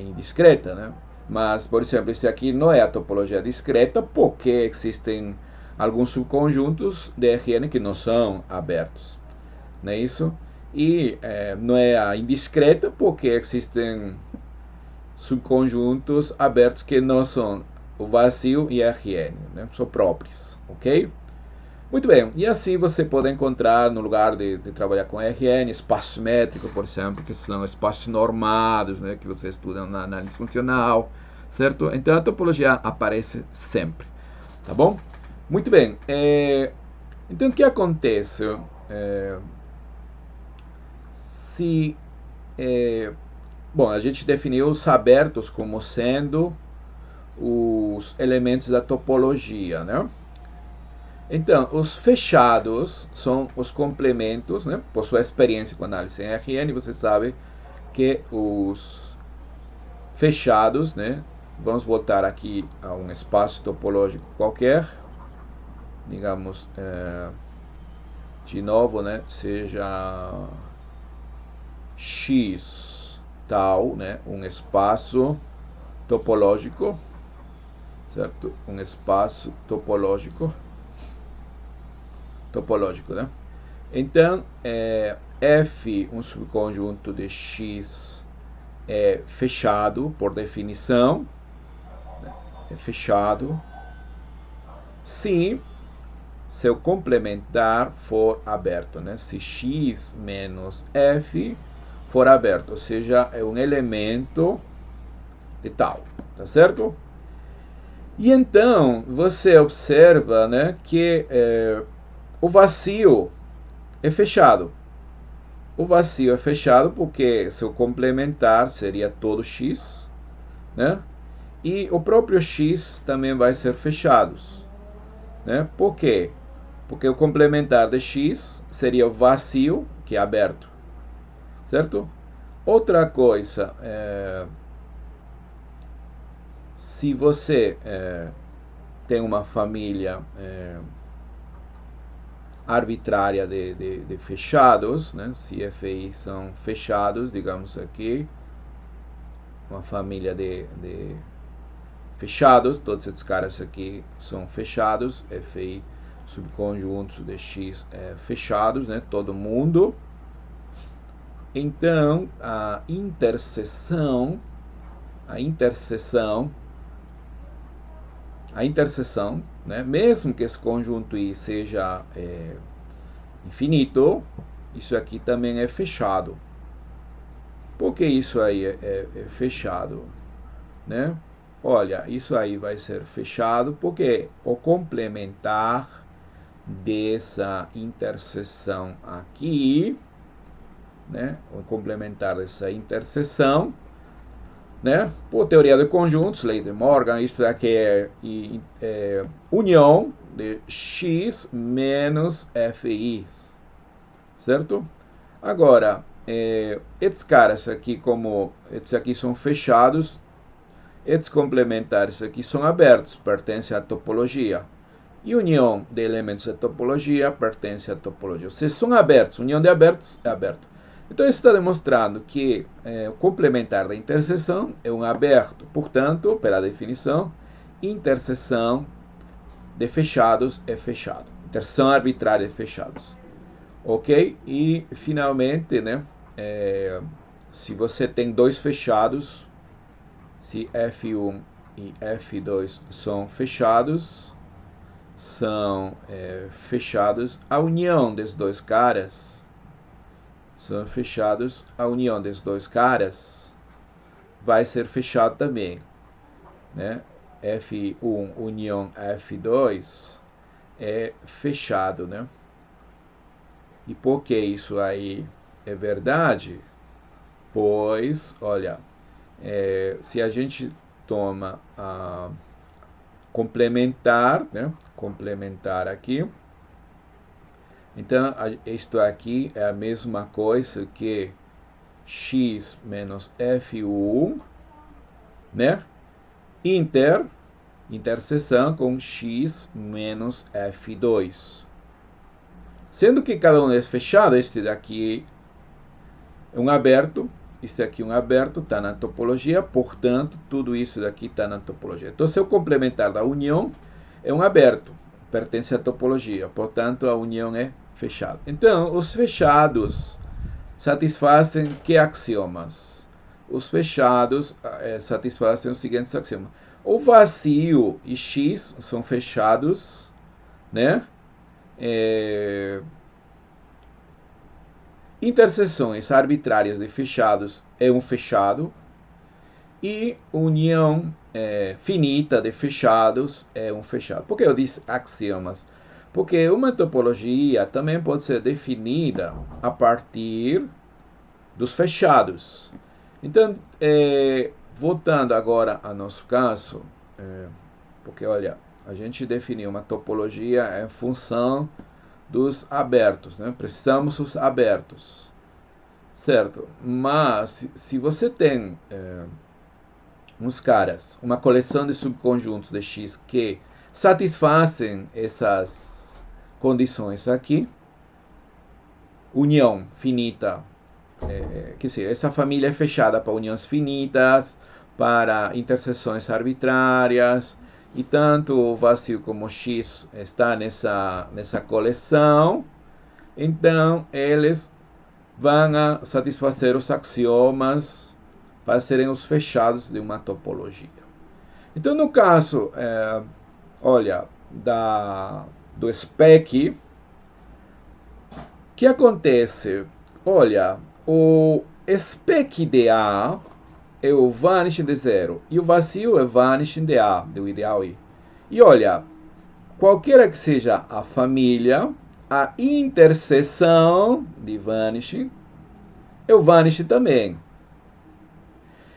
indiscreta, né? Mas, por exemplo, este aqui não é a topologia discreta porque existem alguns subconjuntos de Rn que não são abertos, não é isso? E não é a indiscreta porque existem subconjuntos abertos que não são o vazio e a Rn, né? São próprios, ok? Muito bem, e assim você pode encontrar, no lugar de trabalhar com Rn, espaço métrico, por exemplo, que são espaços normados, né, que você estuda na análise funcional, certo? Então a topologia aparece sempre, tá bom? Muito bem, então o que acontece? Se, bom, a gente definiu os abertos como sendo os elementos da topologia, né? Então, os fechados são os complementos, né? Por sua experiência com análise em Rn, você sabe que os fechados, né? Vamos voltar aqui a um espaço topológico qualquer, digamos, de novo, né? Seja X tal, né? Um espaço topológico, certo? Um espaço topológico, né? Então, F, um subconjunto de X, é fechado por definição, né? É fechado se seu complementar for aberto, né? Se X menos F for aberto, ou seja, é um elemento de tal, tá certo? E então você observa, né, que o vazio é fechado. O vazio é fechado porque seu complementar seria todo X, né? E o próprio X também vai ser fechado, né? Por quê? Porque o complementar de X seria o vazio, que é aberto, certo? Outra coisa, se você tem uma família arbitrária de fechados, né? Se FI são fechados, digamos aqui, uma família de fechados, todos esses caras aqui são fechados, FI subconjuntos de X fechados, né? Todo mundo. Então a interseção, né? Mesmo que esse conjunto I seja infinito, isso aqui também é fechado. Por que isso aí é fechado, né? Olha, isso aí vai ser fechado porque o complementar dessa interseção aqui, né? O complementar dessa interseção, né? Por teoria de conjuntos, lei de Morgan, isso aqui é união de X menos FI, certo? Agora, esses caras aqui, como esses aqui são fechados, esses complementares aqui são abertos, pertencem à topologia. E união de elementos da topologia pertence à topologia. Se são abertos, união de abertos é aberto. Então, isso está demonstrando que o complementar da interseção é um aberto. Portanto, pela definição, interseção de fechados é fechado. Interseção arbitrária de fechados. Ok? E, finalmente, né, se você tem dois fechados, se F1 e F2 são fechados, a união desses dois caras, vai ser fechado também, né? F1 união F2 é fechado, né? E por que isso aí é verdade? Pois, olha, se a gente toma a complementar, né? Complementar aqui. Então, isto aqui é a mesma coisa que x menos f1, né? Inter interseção com x menos f2. Sendo que cada um é fechado, este daqui é um aberto, este aqui é um aberto, está na topologia, portanto, tudo isso daqui está na topologia. Então, se eu complementar da união, é um aberto, pertence à topologia, portanto, a união é fechada. Então, os fechados satisfazem que axiomas? Os fechados satisfazem os seguintes axiomas. O vazio e x são fechados, né? Interseções arbitrárias de fechados é um fechado, e união finita de fechados é um fechado. Por que eu disse axiomas? Porque uma topologia também pode ser definida a partir dos fechados. Então, voltando agora ao nosso caso, porque olha, a gente definiu uma topologia em função dos abertos, né? Precisamos dos abertos, certo? Mas se você tem uns caras, uma coleção de subconjuntos de X que satisfazem essas condições aqui, união finita, quer dizer, essa família é fechada para uniões finitas, para interseções arbitrárias, e tanto o vazio como X está nessa coleção, então eles vão a satisfazer os axiomas para serem os fechados de uma topologia. Então, no caso, olha, do spec, o que acontece? Olha, o spec de A é o vanishing de zero, e o vazio é vanishing de A, do ideal I. E olha, qualquer que seja a família, a interseção de vanishing é o vanishing também.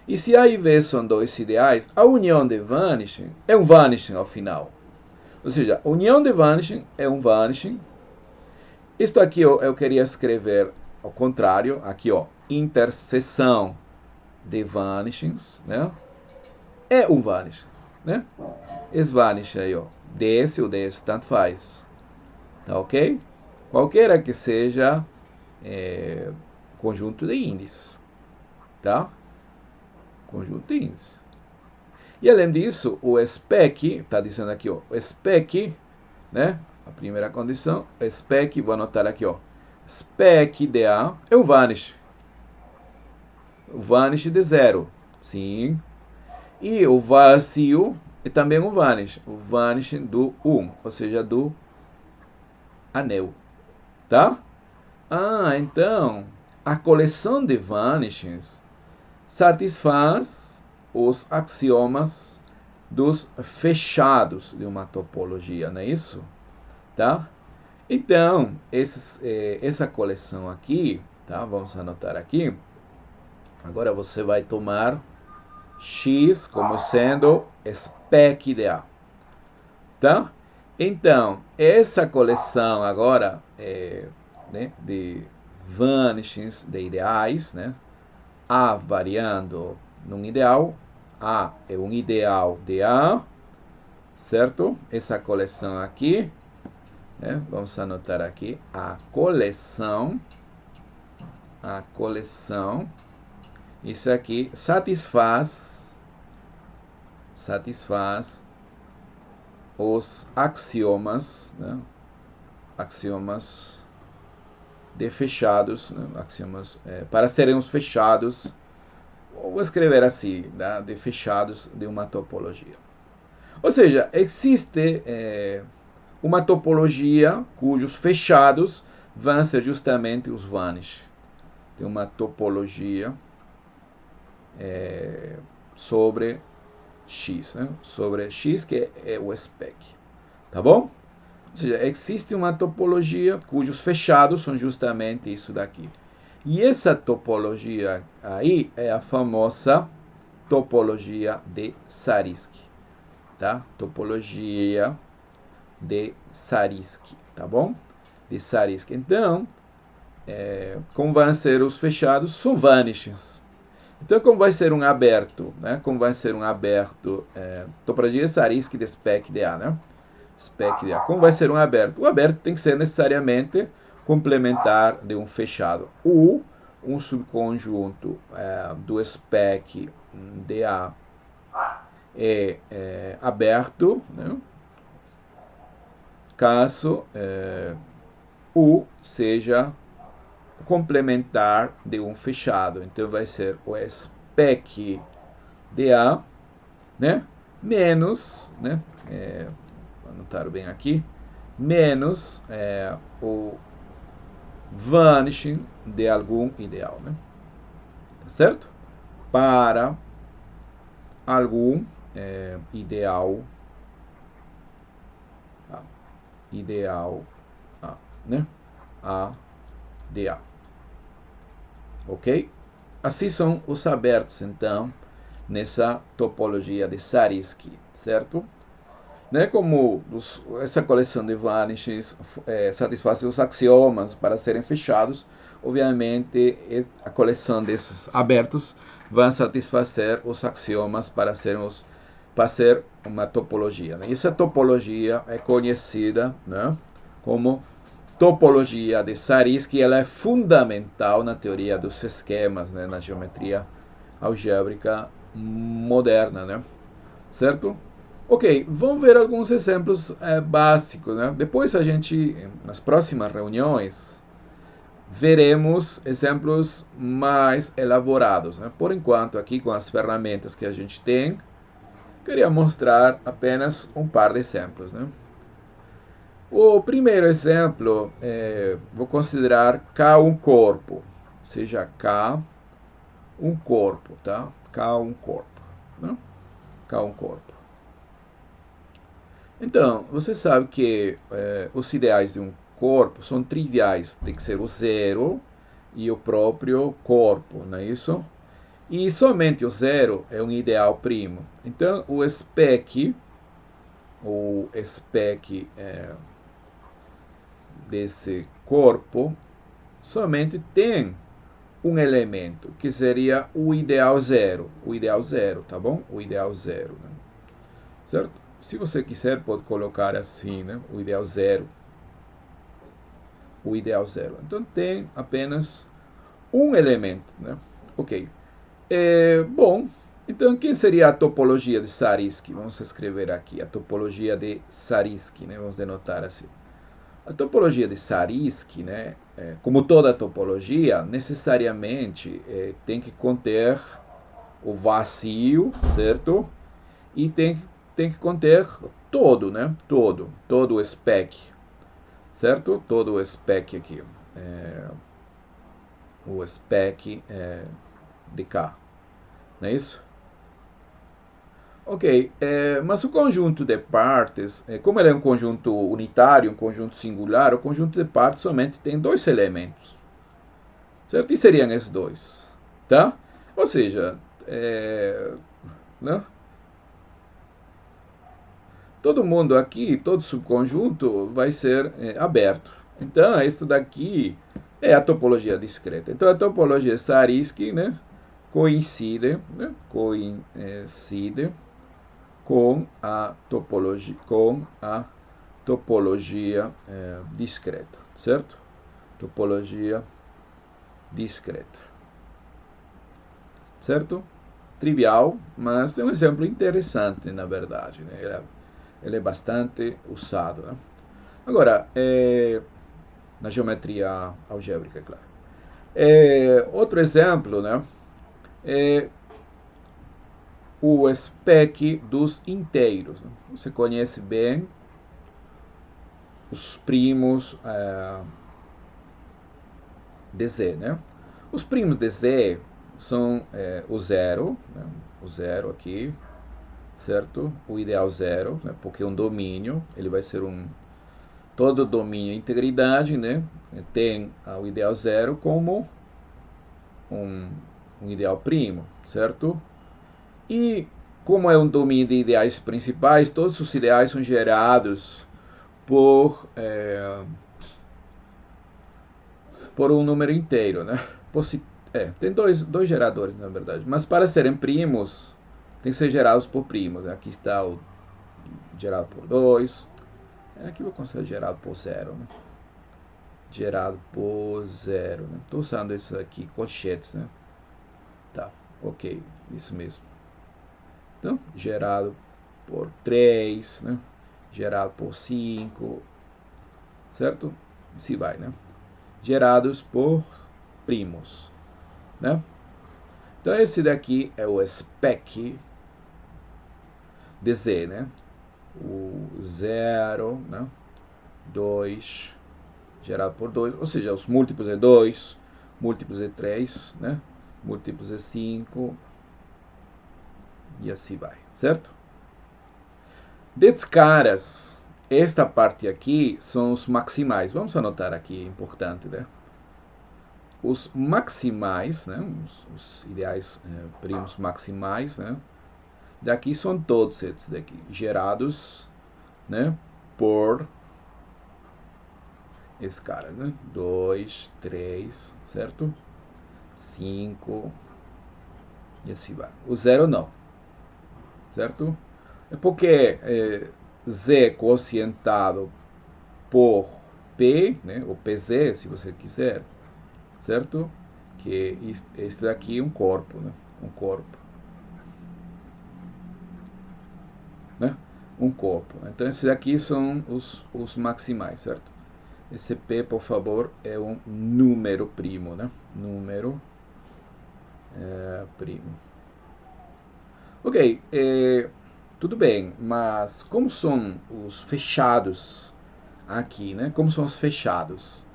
E se A e V são dois ideais, a união de vanishing é um vanishing ao final. Ou seja, a união de vanishing é um vanishing. Isto aqui eu queria escrever ao contrário, aqui ó, interseção de vanishings, né? É um vanishing, né? Esse vanishing aí, ó, desse ou desse, tanto faz. Tá ok? Qualquer que seja conjunto de índices, tá? Conjunto de índices. E além disso, o spec, está dizendo aqui, ó, o spec, né? A primeira condição, o spec, vou anotar aqui, ó, spec de A é o vanish. O vanish de zero, sim. E o vazio é também um vanish. O vanish do 1, ou seja, do anel. Tá? Ah, então, a coleção de vanishings satisfaz os axiomas dos fechados de uma topologia, não é isso? Tá? Então, essa coleção aqui, tá? Vamos anotar aqui. Agora você vai tomar X como sendo spec de A. Tá? Então, essa coleção agora né, de vanishings de ideais, né? A variando num ideal, A é um ideal de A, certo? Essa coleção aqui, né? Vamos anotar aqui, a coleção, isso aqui satisfaz os axiomas, né? Axiomas de fechados, né? Axiomas para serem os fechados, vou escrever assim, né? De fechados de uma topologia. Ou seja, existe uma topologia cujos fechados vão ser justamente os vanish. Tem uma topologia sobre X, né? Sobre X, que é o spec. Tá bom? Ou seja, existe uma topologia cujos fechados são justamente isso daqui. E essa topologia aí é a famosa topologia de Zariski. Tá? Topologia de Zariski, tá bom? De Zariski. Então, como vão ser os fechados? São vanishings. Então, como vai ser um aberto, né? Como vai ser um aberto, topologia de Zariski de spec de A, né? Spec de A. Como vai ser um aberto? O aberto tem que ser necessariamente complementar de um fechado. Ou um subconjunto do spec de A é aberto, né? Caso U seja complementar de um fechado. Então vai ser o spec de A, né? Menos, né? Vou anotar bem aqui, menos o vanishing de algum ideal, né? Tá certo? Para algum ideal, ideal A, né? A de A. Ok? Assim são os abertos, então, nessa topologia de Zariski, certo? Né, como essa coleção de vanishes satisfaz os axiomas para serem fechados, obviamente a coleção desses abertos vai satisfazer os axiomas para ser uma topologia. Né? E essa topologia é conhecida, né, como topologia de Zariski. Ela é fundamental na teoria dos esquemas, né, na geometria algébrica moderna, né? Certo? Ok, vamos ver alguns exemplos básicos, né? Depois a gente, nas próximas reuniões, veremos exemplos mais elaborados, né? Por enquanto, aqui com as ferramentas que a gente tem, queria mostrar apenas um par de exemplos, né? O primeiro exemplo, vou considerar K um corpo, seja K um corpo, tá? K um corpo, né? K um corpo. Então, você sabe que os ideais de um corpo são triviais. Tem que ser o zero e o próprio corpo, não é isso? E somente o zero é um ideal primo. Então, o spec desse corpo somente tem um elemento, que seria o ideal zero, tá bom? O ideal zero, né? Certo? Se você quiser, pode colocar assim, né? O ideal zero. O ideal zero. Então tem apenas um elemento, né? Ok. Bom, então quem seria a topologia de Zariski? Vamos escrever aqui a topologia de Zariski, né? Vamos denotar assim. A topologia de Zariski, né? Como toda topologia, necessariamente tem que conter o vazio, certo? E tem que conter todo, né? Todo o spec, certo? Todo o spec aqui, o spec de K, não é isso? Ok, mas o conjunto de partes, como ele é um conjunto unitário, um conjunto singular, o conjunto de partes somente tem dois elementos, certo? E seriam esses dois, tá? Ou seja, né? Todo mundo aqui, todo subconjunto vai ser aberto. Então, isso daqui é a topologia discreta. Então, a topologia Zariski, né, coincide com a topologia discreta, certo? Topologia discreta, certo? Trivial, mas é um exemplo interessante, na verdade, né? Ele é bastante usado, né? Agora, na geometria algébrica, é claro. Outro exemplo, né? É o spec dos inteiros. Você conhece bem os primos de Z, né? Os primos de Z são o zero, né? O zero aqui, certo? O ideal zero, né? Porque é um domínio, ele vai ser todo domínio integridade, né? Tem o ideal zero como um ideal primo, certo? E como é um domínio de ideais principais, todos os ideais são gerados por um número inteiro, né? Tem dois geradores, na verdade. Mas para serem primos, tem que ser gerados por primos. Aqui está o gerado por 2. Aqui vou considerar gerado por 0. Né? Gerado por 0. Estou usando isso aqui, colchetes. Né? Tá, ok, isso mesmo. Então, gerado por 3, né? Gerado por 5, certo? Assim vai, né? Gerados por primos, né? Então, esse daqui é o spec de Z, né? O 0, né? 2, gerado por 2, ou seja, os múltiplos é 2, múltiplos é 3, né? Múltiplos é 5, e assim vai, certo? Desses caras, esta parte aqui são os maximais. Vamos anotar aqui, é importante, né? Os maximais, né? Os ideais primos maximais, né? Daqui são todos esses daqui, gerados, né? Por esse cara, né? 2, 3, certo? 5, e assim vai. O 0 não, certo? É porque Z quocientado por P, né, ou PZ, se você quiser, certo? Que este daqui é um corpo, né? Um corpo, né? Um corpo. Então, esses aqui são os maximais, certo? Esse P, por favor, é um número primo, né? Número primo. Ok, tudo bem, mas como são os fechados aqui, né? Como são os fechados,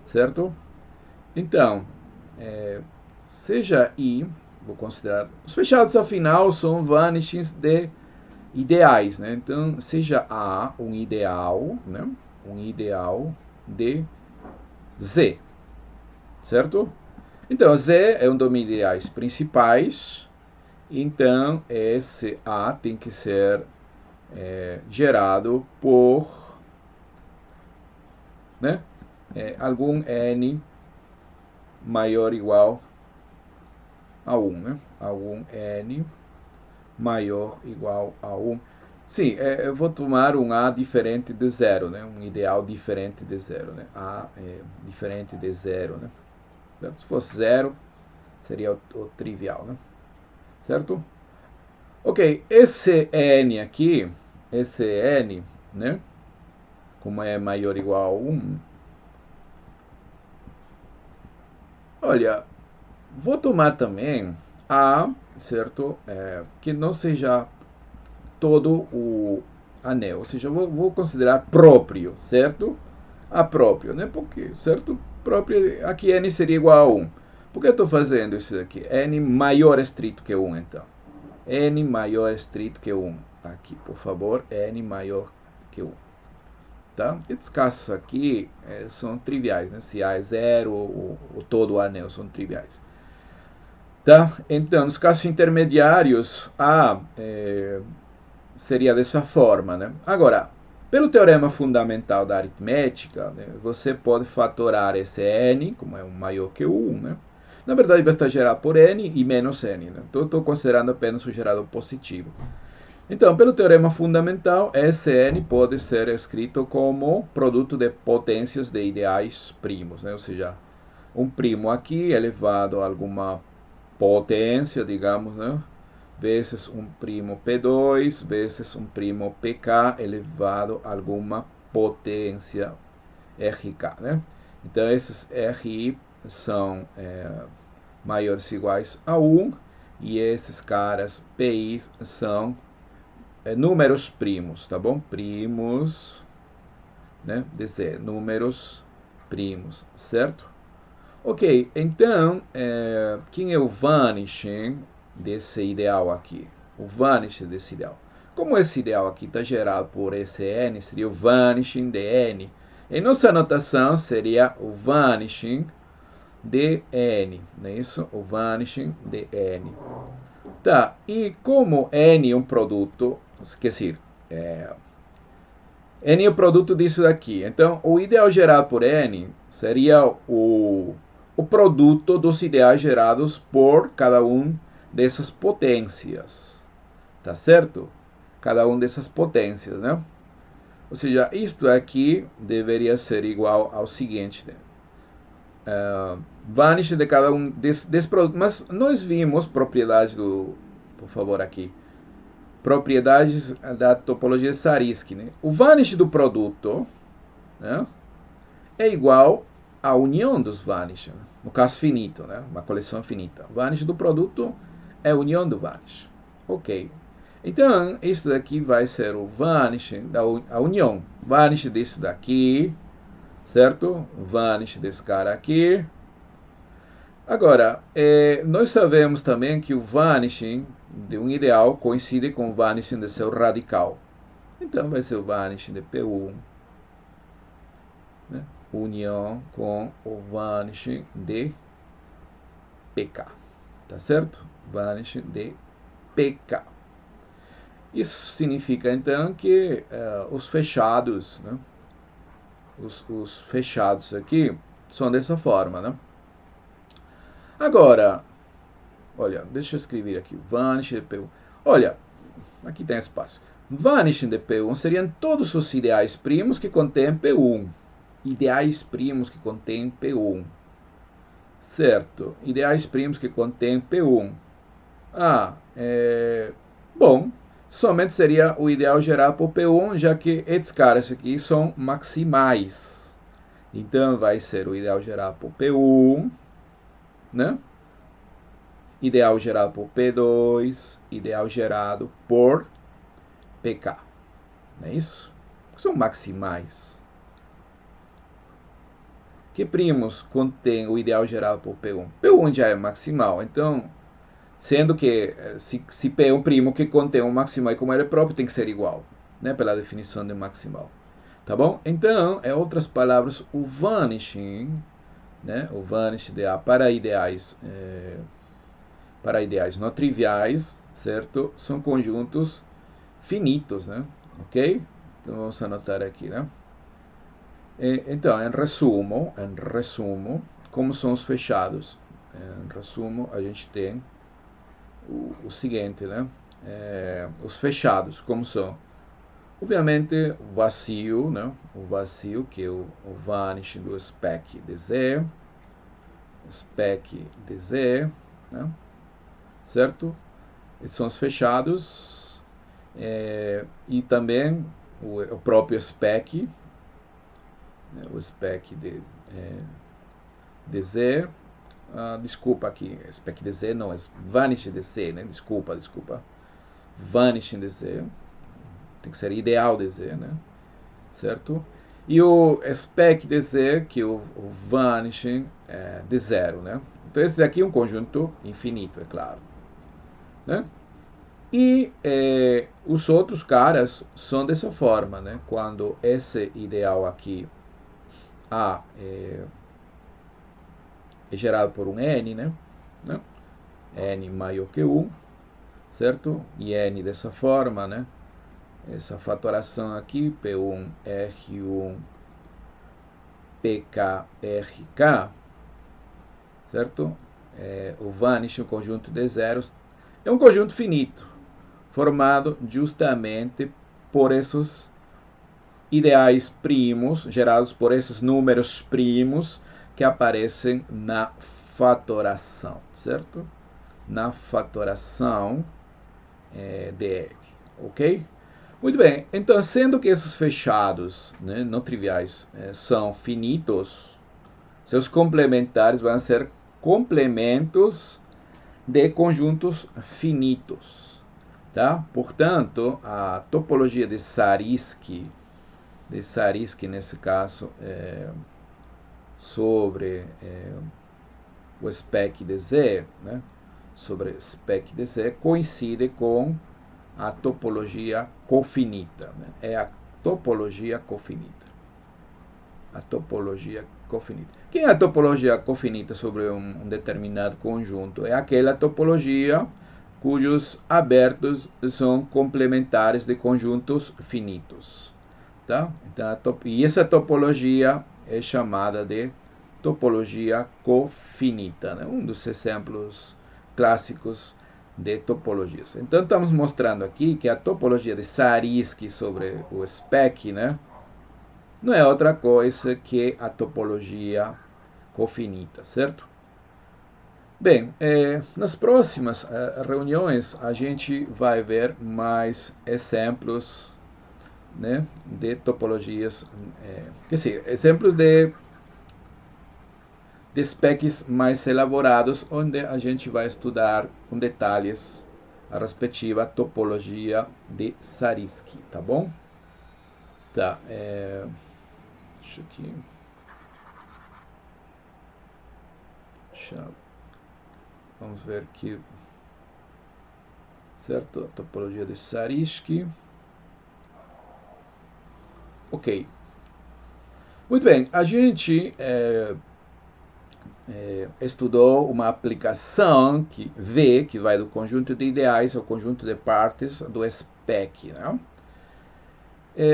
certo? Então, seja I, vou considerar, os fechados afinal são vanishings de ideais, né? Então, seja A um ideal, né? Um ideal de Z, certo? Então, Z é um dos ideais principais, então esse A tem que ser gerado por, né? Algum N maior ou igual a 1, né? Algum N maior ou igual a 1. Sim, eu vou tomar um A diferente de 0, né? Um ideal diferente de 0, né? A diferente de 0, né? Então, se fosse 0, seria o trivial, né? Certo? Ok, esse N aqui, esse N, né? Como é maior ou igual a 1, olha, vou tomar também A, certo? Que não seja todo o anel, ou seja, vou considerar próprio, certo? A próprio, né? Porque, certo? Próprio, aqui N seria igual a 1. Por que eu estou fazendo isso aqui? N maior estrito que 1, então. N maior estrito que 1. Aqui, por favor, N maior que 1. Tá? Esses casos aqui são triviais, né? Se A é 0 ou todo o anel são triviais. Tá? Então, nos casos intermediários, A seria dessa forma, né? Agora, pelo teorema fundamental da aritmética, né, você pode fatorar esse n, como é um maior que 1, né? Na verdade, vai estar gerado por n e menos n, né? Então, eu estou considerando apenas o gerador positivo. Então, pelo teorema fundamental, esse n pode ser escrito como produto de potências de ideais primos, né? Ou seja, um primo aqui elevado a alguma potência, digamos, né? Vezes um primo P2, vezes um primo PK elevado a alguma potência RK, né? Então, esses RI são maiores ou iguais a 1, e esses caras PI são números primos, tá bom? Primos, né? Dizer, números primos, certo? Ok, então, quem é o vanishing desse ideal aqui? O vanishing desse ideal. Como esse ideal aqui está gerado por esse n, seria o vanishing de n. Em nossa notação, seria o vanishing de n, não é isso? O vanishing de n. Tá, e como n é um produto, esqueci, n é o produto disso daqui. Então, o ideal gerado por n seria o o produto dos ideais gerados por cada um dessas potências. Tá certo? Cada um dessas potências, né? Ou seja, isto aqui deveria ser igual ao seguinte, né? Vanish de cada um desses produtos. Mas nós vimos propriedades do... Por favor, aqui. Propriedades da topologia Zariski, né? O vanish do produto, né, é igual à união dos vanish, né? No caso finito, né? Uma coleção finita. O vanish do produto é a união do vanish. Ok. Então, isso daqui vai ser o vanish, a união. Vanish disso daqui, certo? Vanish desse cara aqui. Agora, nós sabemos também que o vanishing de um ideal coincide com o vanishing de seu radical. Então, vai ser o vanishing de P1, né? União com o vanishing de PK. Tá certo? Vanishing de PK. Isso significa, então, que os fechados, né? Os fechados aqui são dessa forma, né? Agora, olha, deixa eu escrever aqui, vanishing de P1. Olha, aqui tem espaço. Vanishing de P1 seriam todos os ideais primos que contêm P1. Ideais primos que contêm P1. Certo, ideais primos que contêm P1. Bom, somente seria o ideal gerado por P1, já que esses caras aqui são maximais. Então, vai ser o ideal gerado por P1, né? Ideal gerado por P2, ideal gerado por PK. Não é isso? São maximais. Que primos contém o ideal gerado por P1? P1 já é maximal, então, sendo que se P é um primo que contém um maximal e como ele é próprio, tem que ser igual, né? Pela definição de maximal. Tá bom? Então, em outras palavras, o vanishing, né? O vanishing de A para ideais não triviais, certo? São conjuntos finitos, né? Ok? Então vamos anotar aqui, né? Então, em resumo, como são os fechados? Em resumo, a gente tem o seguinte, né? Os fechados, como são? Obviamente, o vazio, né? O vazio, que é o vanishing do spec de Z, né? Certo? Esses são os fechados, e também o próprio spec, né? O spec de Z, desculpa aqui, spec de Z não, é vanish de Z, né? Desculpa, vanishing de Z, tem que ser ideal de Z, né? Certo? E o spec de Z, que é o vanishing de zero, né? Então esse daqui é um conjunto infinito, é claro, né? E os outros caras são dessa forma, né? Quando esse ideal aqui A é gerado por um N, né? N maior que 1, certo? E N dessa forma, né? Essa fatoração aqui, P1, R1, PK, RK, certo? O vanish, o conjunto de zeros, é um conjunto finito, formado justamente por esses ideais primos, gerados por esses números primos que aparecem na fatoração, certo? Na fatoração de N, ok? Muito bem, então, sendo que esses fechados, né, não triviais, são finitos, seus complementares vão ser complementos de conjuntos finitos, tá? Portanto, a topologia de Zariski nesse caso, sobre o spec de Z, né? Sobre spec de Z, coincide com a topologia cofinita, né? É a topologia cofinita. A topologia cofinita. Quem é a topologia cofinita sobre um determinado conjunto? É aquela topologia cujos abertos são complementares de conjuntos finitos. Tá? Então, e essa topologia é chamada de topologia cofinita, né? Um dos exemplos clássicos de topologias. Então, estamos mostrando aqui que a topologia de Zariski sobre o SPEC, né, não é outra coisa que a topologia cofinita, certo? Bem, nas próximas reuniões a gente vai ver mais exemplos, né, de topologias, quer dizer, exemplos de specs mais elaborados, onde a gente vai estudar com detalhes a respectiva topologia de Zariski, tá bom? Tá, deixa aqui. Vamos ver aqui, certo? A topologia de Zariski. Ok. Muito bem, a gente estudou uma aplicação V, que vai do conjunto de ideais ao conjunto de partes do SPEC, né?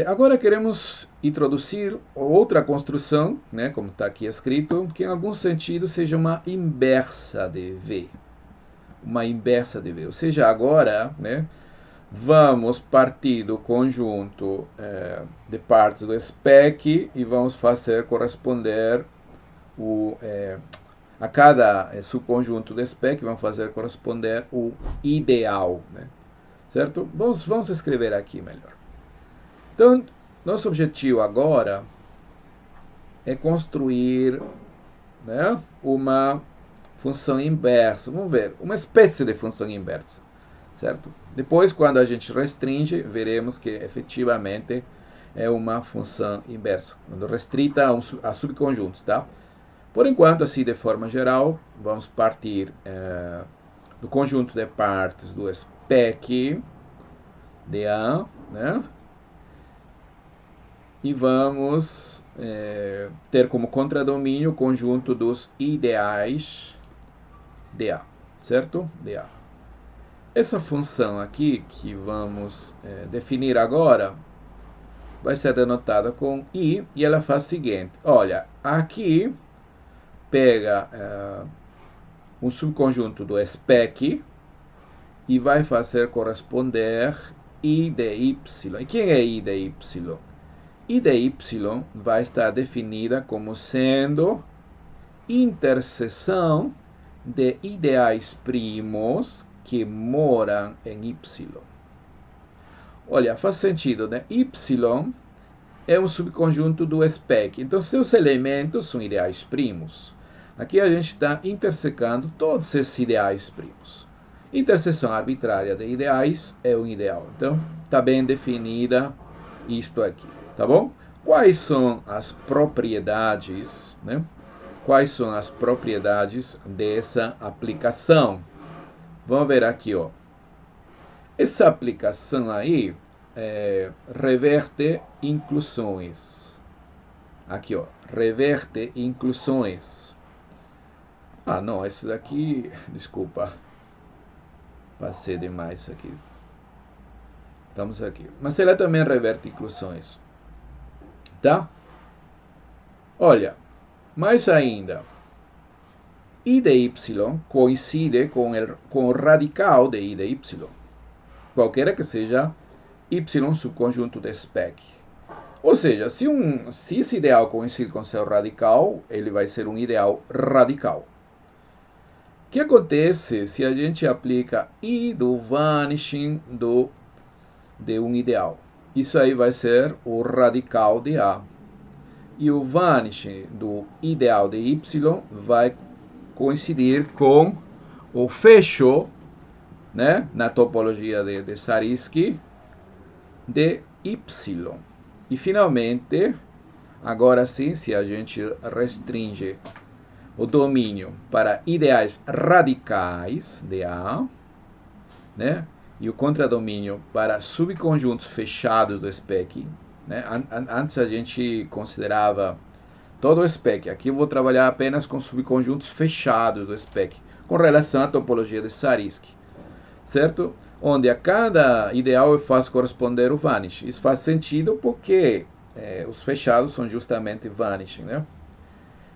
Agora queremos introduzir outra construção, né, como está aqui escrito, que em algum sentido seja uma inversa de V. Uma inversa de V. Ou seja, agora, né, vamos partir do conjunto de partes do SPEC e vamos fazer corresponder a cada subconjunto do SPEC, vamos fazer corresponder o ideal, né? Certo? Vamos escrever aqui melhor. Então, nosso objetivo agora é construir, né, uma função inversa. Vamos ver, uma espécie de função inversa, certo? Depois, quando a gente restringe, veremos que efetivamente é uma função inversa, quando restrita a subconjuntos, tá? Por enquanto, assim, de forma geral, vamos partir do conjunto de partes do SPEC, DA, né? E vamos ter como contradomínio o conjunto dos ideais DA, certo? DA. Essa função aqui, que vamos definir agora, vai ser denotada com I, e ela faz o seguinte. Olha, aqui pega um subconjunto do SPEC e vai fazer corresponder I de Y. E quem é I de Y? I de Y vai estar definida como sendo interseção de ideais primos que moram em Y. Olha, faz sentido, né? Y é um subconjunto do SPEC, então seus elementos são ideais primos. Aqui a gente está intersecando todos esses ideais primos. Interseção arbitrária de ideais é um ideal. Então, está bem definida isto aqui, tá bom? Quais são as propriedades, né? Quais são as propriedades dessa aplicação? Vamos ver aqui, ó. Essa aplicação aí reverte inclusões. Aqui, ó, reverte inclusões. Ah, não, esse daqui, desculpa, passei demais aqui. Estamos aqui. Mas ela também reverte inclusões. Tá? Olha, mais ainda, I de Y coincide com o radical de I de Y. Qualquer que seja Y subconjunto de SPEC. Ou seja, se esse ideal coincide com seu radical, ele vai ser um ideal radical. O que acontece se a gente aplica I do vanishing de um ideal? Isso aí vai ser o radical de A. E o vanishing do ideal de Y vai coincidir com o fecho, né, na topologia de Zariski, de Y. E finalmente, agora sim, se a gente restringe o domínio para ideais radicais de A, né, e o contradomínio para subconjuntos fechados do SPEC, né? Antes a gente considerava todo o SPEC. Aqui eu vou trabalhar apenas com subconjuntos fechados do SPEC, com relação à topologia de Zariski, certo? Onde a cada ideal eu faço corresponder o vanish. Isso faz sentido porque os fechados são justamente vanishing, né?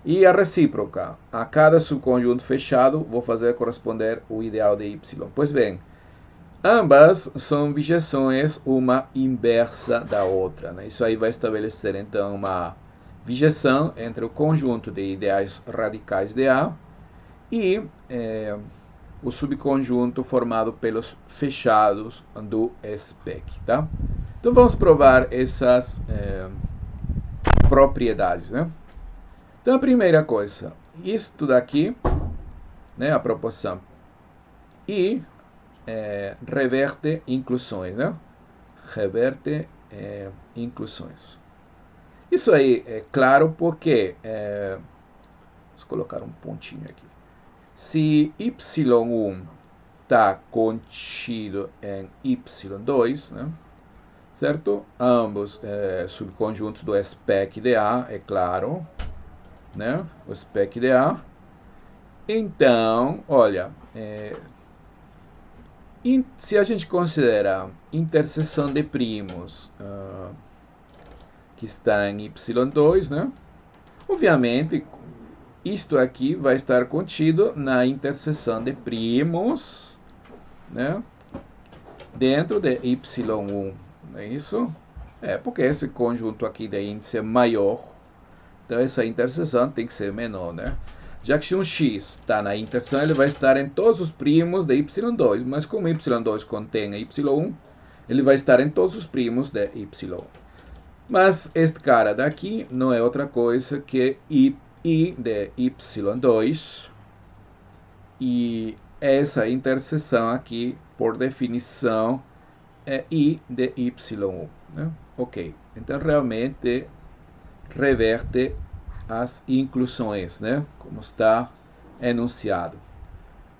E a recíproca, a cada subconjunto fechado, vou fazer corresponder o ideal de y. Pois bem, ambas são bijeções uma inversa da outra, né? Isso aí vai estabelecer, então, uma bijeção entre o conjunto de ideais radicais de A e o subconjunto formado pelos fechados do SPEC. Tá? Então, vamos provar essas propriedades. Né? Então, a primeira coisa, isto daqui, né, a proporção I, reverte inclusões, né? Reverte inclusões. Isso aí é claro porque, vamos colocar um pontinho aqui. Se y1 está contido em y2, né? Certo? Ambos subconjuntos do SPEC de A, é claro, né? O SPEC de A. Então, olha, se a gente considera interseção de primos que está em y2, né? Obviamente, isto aqui vai estar contido na interseção de primos, né? Dentro de y1, não é isso? Porque esse conjunto aqui de índice é maior, então essa interseção tem que ser menor, né? Já que se um x está na interseção, ele vai estar em todos os primos de y2, mas como y2 contém y1, ele vai estar em todos os primos de y. Mas este cara daqui não é outra coisa que I de y2, e essa interseção aqui, por definição, é I de y1. Né? Ok, então realmente reverte as inclusões, né? Como está enunciado.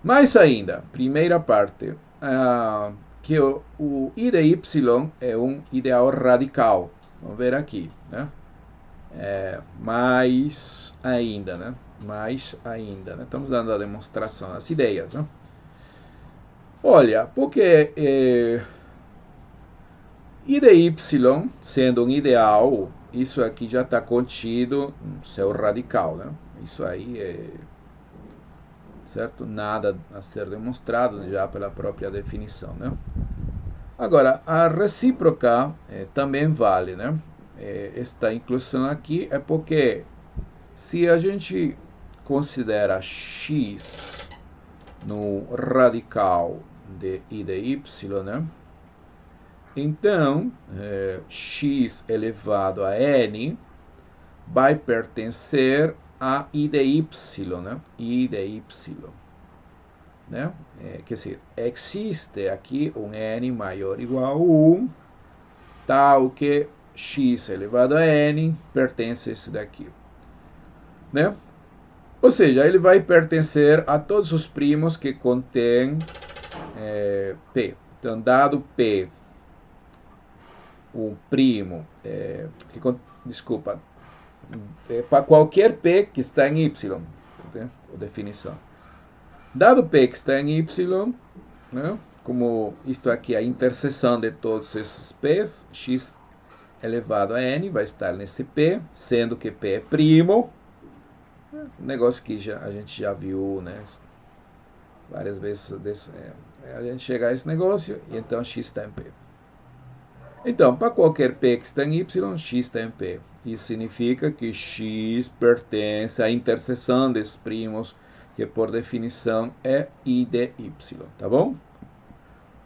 Mais ainda, primeira parte, que o I de y é um ideal radical. Vamos ver aqui, né? Mais ainda, né? Mais ainda, né? Estamos dando a demonstração, as ideias, né? Olha, porque I de y, sendo um ideal, isso aqui já está contido no seu radical, né? Isso aí é certo? Nada a ser demonstrado já pela própria definição, né? Agora, a recíproca também vale, né? Esta inclusão aqui é porque se a gente considera x no radical de I de y, né? Então, x elevado a n vai pertencer a I de y, né? I de y. Né? Quer dizer, existe aqui um n maior ou igual a 1, tal que x elevado a n pertence a esse daqui. Né? Ou seja, ele vai pertencer a todos os primos que contêm P. Então, dado P, um primo, desculpa, para qualquer P que está em Y, né? A definição. Dado P que está em Y, né? Como isto aqui é a interseção de todos esses P's, x elevado a n vai estar nesse P, sendo que P é primo, um negócio que a gente já viu, né? Várias vezes a gente chega a esse negócio, e então x está em P. Então, para qualquer P que está em Y, x está em P. Isso significa que x pertence à interseção desses primos, que por definição é I de y, tá bom?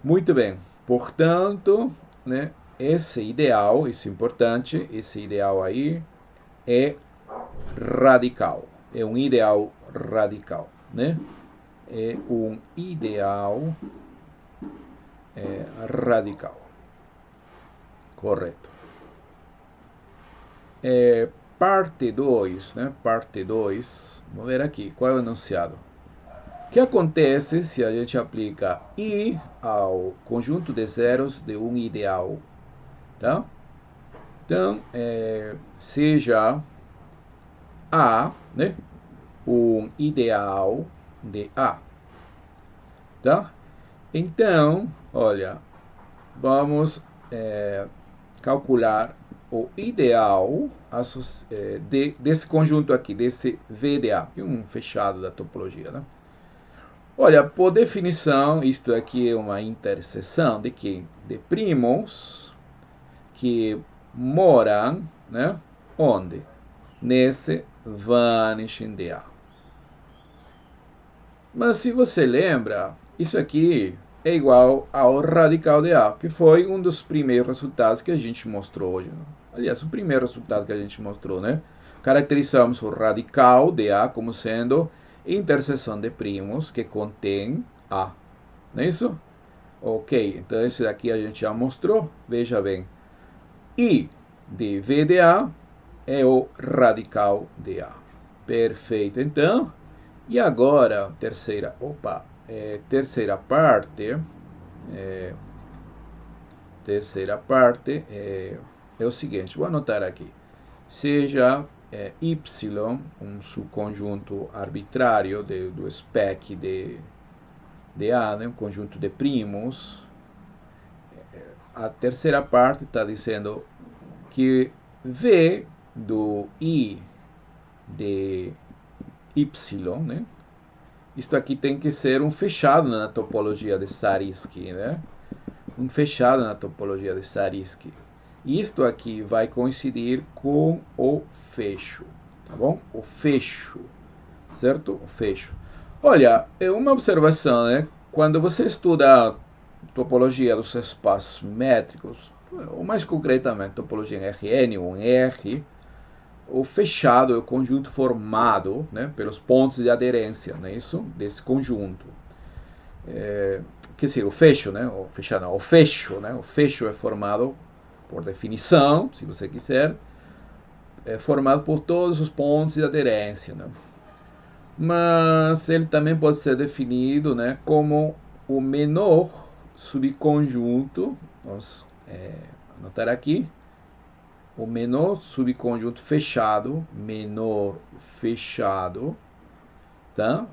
Muito bem. Portanto, né, esse ideal, isso é importante, esse ideal aí é radical. É um ideal radical, né? É um ideal radical. Correto. Parte 2, né? Parte 2. Vamos ver aqui, qual é o enunciado? O que acontece se a gente aplica I ao conjunto de zeros de um ideal? Tá? Então, seja A, né, um ideal de A. Tá? Então, olha, vamos calcular o ideal desse conjunto aqui, desse VDA, que é um fechado da topologia, né? Olha, por definição, isto aqui é uma interseção de quê? De primos que moram, né? Onde? Nesse vanishing DA. Mas se você lembra, isso aqui é igual ao radical de A, que foi um dos primeiros resultados que a gente mostrou hoje. Aliás, o primeiro resultado que a gente mostrou, né? Caracterizamos o radical de A como sendo interseção de primos que contém A. Não é isso? Ok, então esse daqui a gente já mostrou. Veja bem. I de V de A é o radical de A. Perfeito, então. E agora, terceira parte é o seguinte, vou anotar aqui. Seja Y um subconjunto arbitrário do spec de A, né, um conjunto de primos, a terceira parte está dizendo que V do I de Y, né? Isto aqui tem que ser um fechado na topologia de Zariski, né? Um fechado na topologia de Zariski. Isto aqui vai coincidir com o fecho, tá bom? O fecho, certo? O fecho. Olha, é uma observação, né? Quando você estuda a topologia dos espaços métricos, ou mais concretamente topologia em Rn ou em R, o fechado é o conjunto formado, né, pelos pontos de aderência, não é isso? Desse conjunto. Quer dizer, o fecho, né? O fechado, não, o fecho, né? O fecho é formado, por definição, se você quiser, é formado por todos os pontos de aderência, né? Mas ele também pode ser definido, né, como o menor subconjunto, vamos anotar aqui, o menor subconjunto fechado, tá?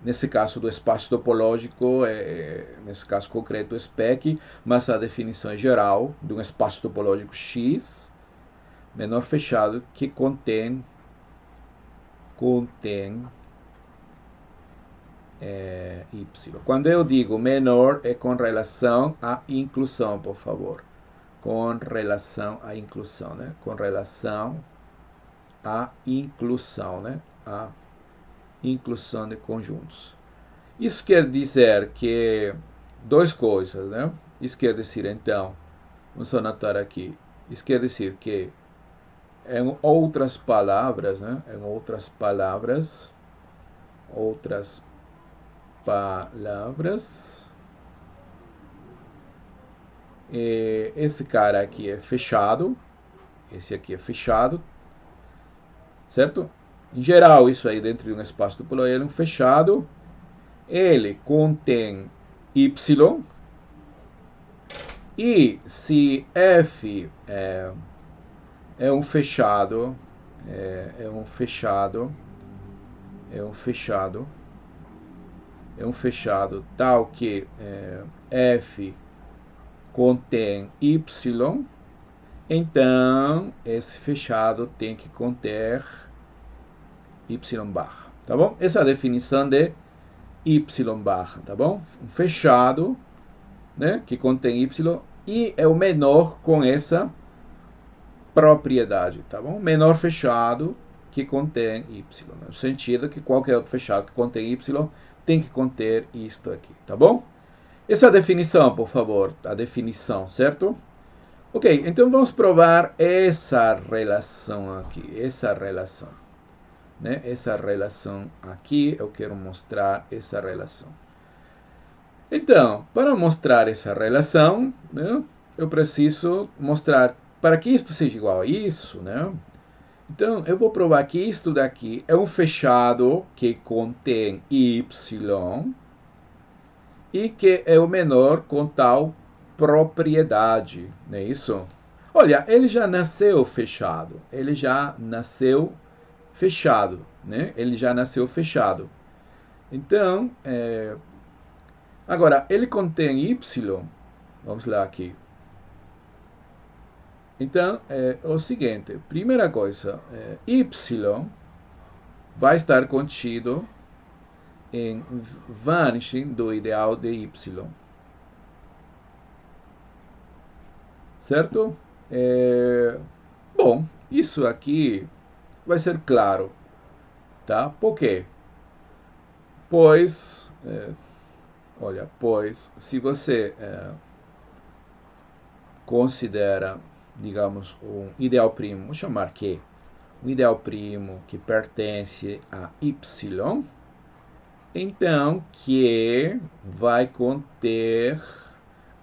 Nesse caso do espaço topológico, nesse caso concreto o SPEC, mas a definição é geral de um espaço topológico X, menor fechado, que contém Y. Quando eu digo menor, é com relação à inclusão, por favor. Com relação à inclusão, né? Com relação à inclusão, né? A inclusão de conjuntos. Isso quer dizer que duas coisas, né? Isso quer dizer, então, vamos anotar aqui. Isso quer dizer que, em outras palavras, né? Em outras palavras, esse cara aqui é fechado, esse aqui é fechado, certo? Em geral, isso aí dentro de um espaço topológico fechado, ele contém Y, e se F é um fechado, tal que F contém Y, então esse fechado tem que conter Y barra, tá bom? Essa é a definição de Y barra, tá bom? Um fechado, né, que contém Y e é o menor com essa propriedade, tá bom? Menor fechado que contém Y, no sentido que qualquer outro fechado que contém Y tem que conter isto aqui, tá bom? Essa é a definição, por favor, a definição, certo? Ok, então vamos provar essa relação aqui, essa relação. Né? Essa relação aqui, eu quero mostrar essa relação. Então, para mostrar essa relação, né, eu preciso mostrar para que isto seja igual a isso, né? Então, eu vou provar que isto daqui é um fechado que contém Y e que é o menor com tal propriedade, não é isso? Olha, ele já nasceu fechado, né? Ele já nasceu fechado. Então, agora, ele contém Y, vamos lá aqui, Então, é o seguinte, primeira coisa, y vai estar contido em vanishing do ideal de y, certo? Bom, isso aqui vai ser claro, tá? Por quê? Pois, pois, se você considera, digamos, um ideal primo, vou chamar que um ideal primo que pertence a y, então que vai conter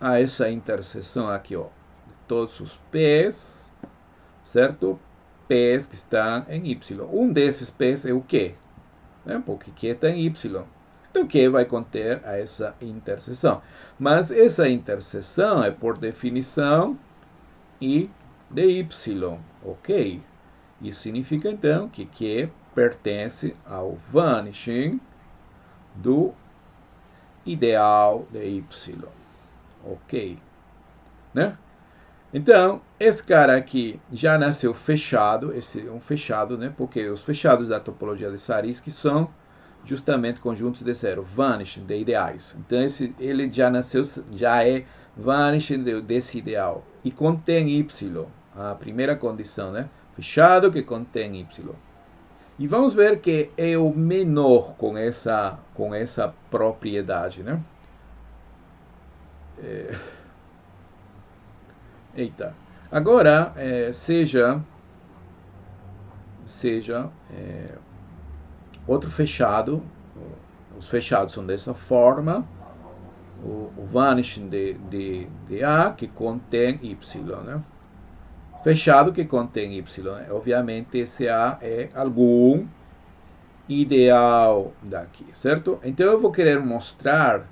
essa interseção aqui, ó, todos os p's, certo? P's que estão em y. Um desses p's é o Q, né? Porque Q está em y. Então, Q vai conter essa interseção. Mas essa interseção é, por definição, I de y, ok? Isso significa, então, que Q pertence ao vanishing do ideal de y, ok? Né? Então, esse cara aqui já nasceu fechado, esse é um fechado, né? Porque os fechados da topologia de Zariski são justamente conjuntos de zero, vanishing de ideais. Então, ele já nasceu, já é vanishing desse ideal. E contém y, a primeira condição, né? Fechado que contém y. E vamos ver que é o menor com essa propriedade, né? Eita. Agora, seja outro fechado, os fechados são dessa forma, o vanishing de A que contém Y, né? Fechado que contém Y, né? Obviamente esse A é algum ideal daqui, certo? Então eu vou querer mostrar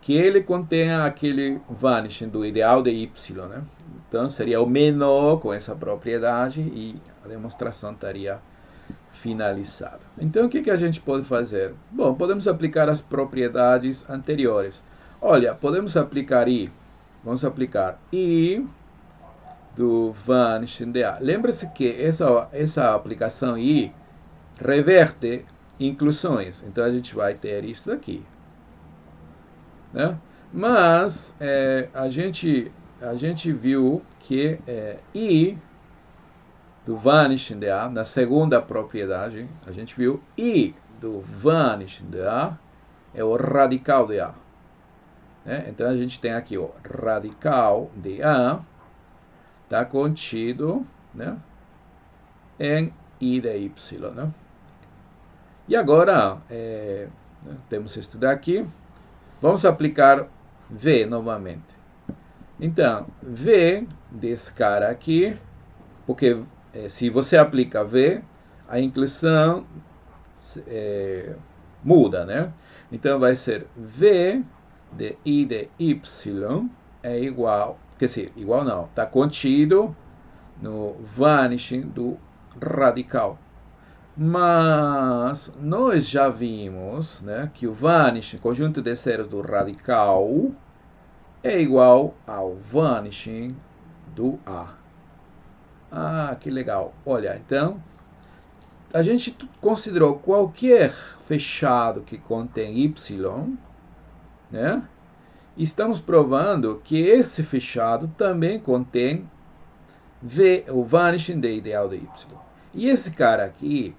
que ele contém aquele vanishing do ideal de Y, né? Então seria o menor com essa propriedade e a demonstração estaria finalizada. Então o que a gente pode fazer? Bom, podemos aplicar as propriedades anteriores. Olha, podemos aplicar I. Vamos aplicar I do vanishing de A. Lembre-se que essa aplicação I reverte inclusões. Então a gente vai ter isso aqui. Né? Mas a gente viu que I do vanishing de A, na segunda propriedade, a gente viu I do vanishing de A é o radical de A. Né? Então a gente tem aqui o radical de A está contido, né, em I de Y. Né? E agora, temos que estudar aqui. Vamos aplicar V novamente. Então, V desse cara aqui, porque se você aplica V, a inclusão muda, né? Então vai ser V de I de Y é igual, quer dizer, igual não, está contido no vanishing do radical. Mas nós já vimos, né, que o vanishing, conjunto de zeros do radical, é igual ao vanishing do A. Ah, que legal. Olha, então, a gente considerou qualquer fechado que contém Y, né? E estamos provando que esse fechado também contém o vanishing de ideal de Y. E esse cara aqui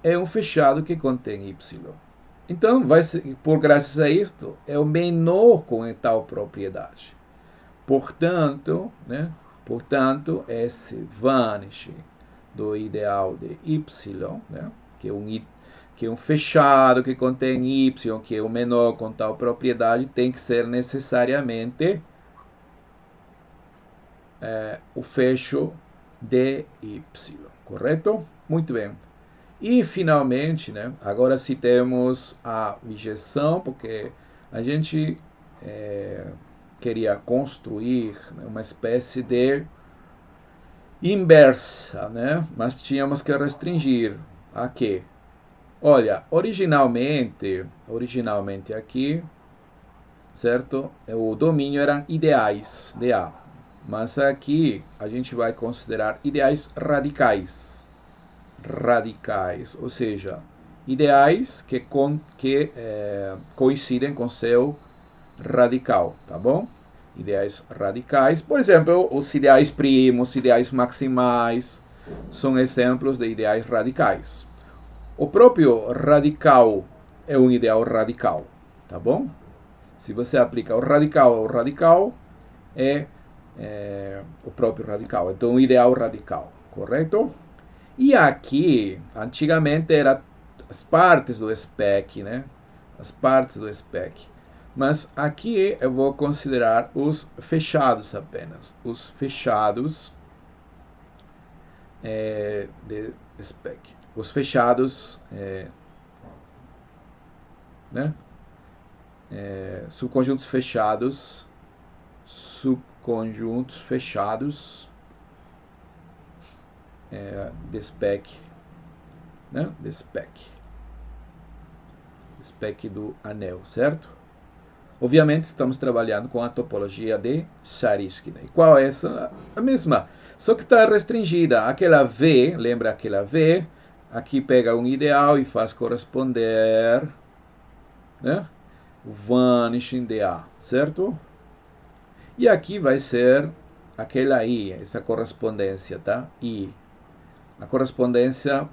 é um fechado que contém Y. Então, vai ser, por graças a isto, é o menor com tal propriedade. Portanto, né, esse vanishing do ideal de Y, né, que é um fechado que contém Y, que é o menor com tal propriedade, tem que ser necessariamente o fecho de Y, correto? Muito bem. E finalmente, né, agora sim temos a bijeção, porque a gente queria construir, né, uma espécie de inversa, né, mas tínhamos que restringir a quê? Olha, originalmente aqui, certo? O domínio eram ideais de A. Mas aqui a gente vai considerar ideais radicais. Radicais, ou seja, ideais que coincidem com seu radical, tá bom? Ideais radicais, por exemplo, os ideais primos, ideais maximais, são exemplos de ideais radicais. O próprio radical é um ideal radical, tá bom? Se você aplica o radical ao radical, é o próprio radical. Então, o ideal radical, correto? E aqui, antigamente, eram as partes do SPEC, né? As partes do SPEC. Mas aqui eu vou considerar os fechados apenas. Os fechados de SPEC. Os fechados, né? Subconjuntos fechados. Subconjuntos fechados de SPEC, né? De SPEC. SPEC do anel, certo? Obviamente, estamos trabalhando com a topologia de Zariski. Né? E qual é essa? A mesma. Só que está restringida. Aquela V, lembra aquela V? Aqui pega um ideal e faz corresponder, né? O vanishing de A, certo? E aqui vai ser aquela I, essa correspondência, tá? I. A correspondência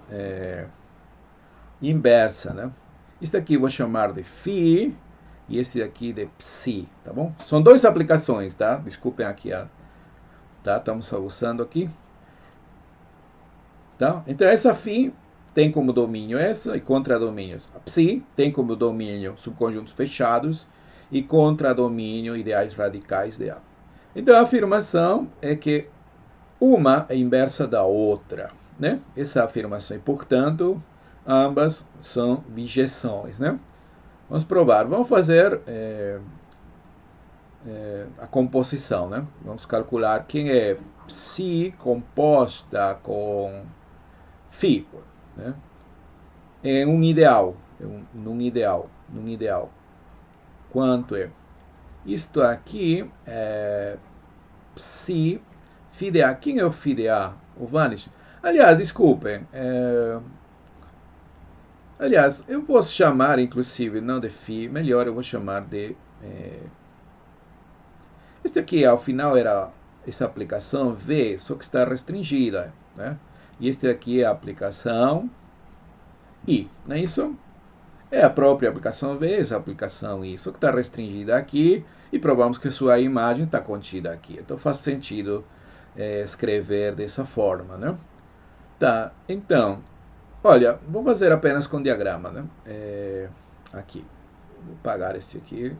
inversa, né? Isso aqui eu vou chamar de Φ. E esse aqui de Psi, tá bom? São duas aplicações, tá? Desculpem aqui, tá? Estamos usando aqui. Tá? Então, essa Φ tem como domínio essa e contradomínios. A Psi tem como domínio subconjuntos fechados e contradomínio ideais radicais de A. Então, a afirmação é que uma é inversa da outra, né? Essa afirmação. E, portanto, ambas são bijeções, né? Vamos provar. Vamos fazer a composição, né? Vamos calcular quem é Psi composta com Φ, né? É um ideal. Num ideal. Quanto é? Isto aqui é Psi Φ de A. Quem é o Φ de A? O Vanish. Aliás, desculpem. Aliás, eu posso chamar, inclusive, não de Φ, melhor eu vou chamar de... Este aqui, ao final, era essa aplicação V, só que está restringida, né? E este aqui é a aplicação I, não é isso? É a própria aplicação V, essa aplicação I, só que está restringida aqui, e provamos que sua imagem está contida aqui. Então, faz sentido escrever dessa forma, né? Tá, então... Olha, vou fazer apenas com diagrama, né? Aqui. Vou apagar este aqui.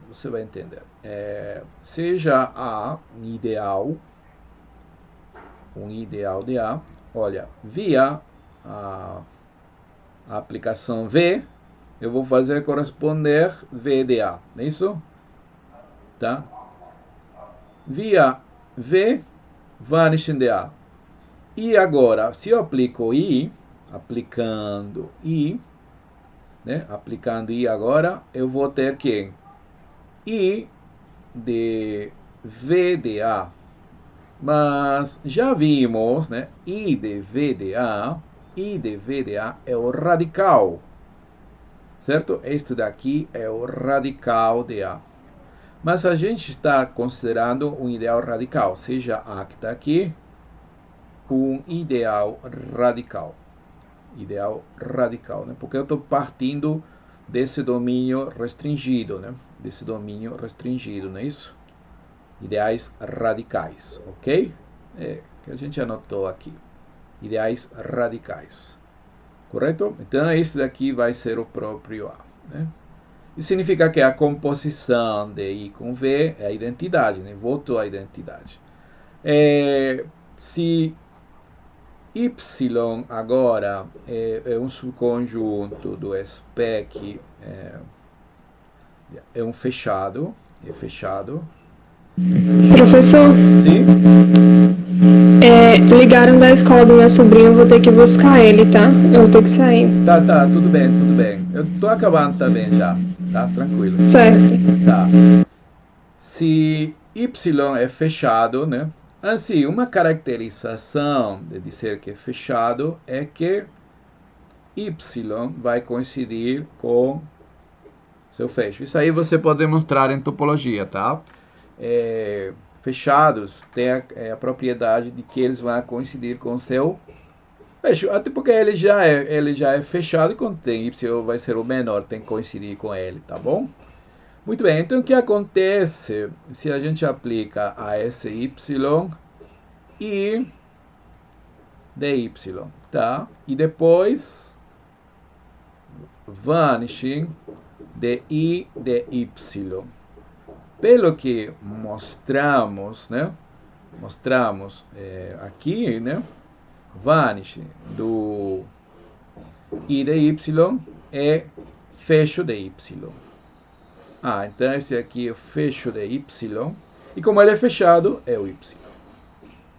Você vai entender. Seja A um ideal de A. Olha, via a aplicação V, eu vou fazer corresponder V de A. Não é isso? Tá? Via V, vanishing de A. E agora, se eu aplico I, aplicando I agora, eu vou ter que I de V de A. Mas já vimos, né? I de V de A é o radical. Certo? Este daqui é o radical de A. Mas a gente está considerando um ideal radical, seja A que está aqui, um ideal radical, né? Porque eu estou partindo desse domínio restringido, né? Não é isso? Ideais radicais, ok? Que a gente anotou aqui. Ideais radicais, correto? Então, esse daqui vai ser o próprio A, né? Isso significa que a composição de I com V é a identidade, né? Voltou à identidade. Se Y agora é um subconjunto do SPEC, é um fechado, Professor? Sim? Ligaram da escola do meu sobrinho, eu vou ter que buscar ele, tá? Eu vou ter que sair. Tá, tudo bem. Eu tô acabando também já, tá? Tranquilo. Certo. Tá. se Y é fechado, né? Assim, uma caracterização de dizer que é fechado é que Y vai coincidir com seu fecho. Isso aí você pode demonstrar em topologia, tá? Fechados têm a propriedade de que eles vão coincidir com seu fecho. Até porque ele já é fechado e quando tem Y vai ser o menor, tem que coincidir com ele, tá bom? Muito bem, então o que acontece se a gente aplica a esse Y e dy, tá? E depois vanishing de I de Y. Pelo que mostramos, né? Mostramos aqui, né? Vanish do I de Y é fecho de Y. Então esse aqui é o fecho de Y. E como ele é fechado, é o Y.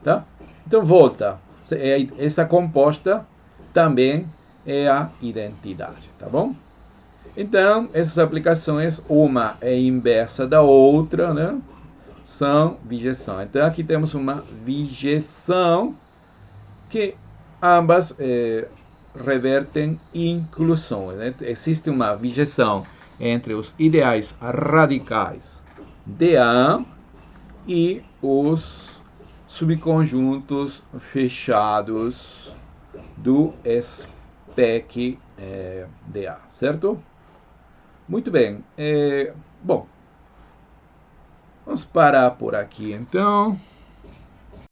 Tá? Então volta. Essa composta também é a identidade. Tá bom? Então, essas aplicações, uma é inversa da outra, né? São bijeção. Então aqui temos uma bijeção que ambas revertem inclusões. Né? Existe uma bijeção entre os ideais radicais de A e os subconjuntos fechados do spec de A, certo? Muito bem. Bom, vamos parar por aqui então.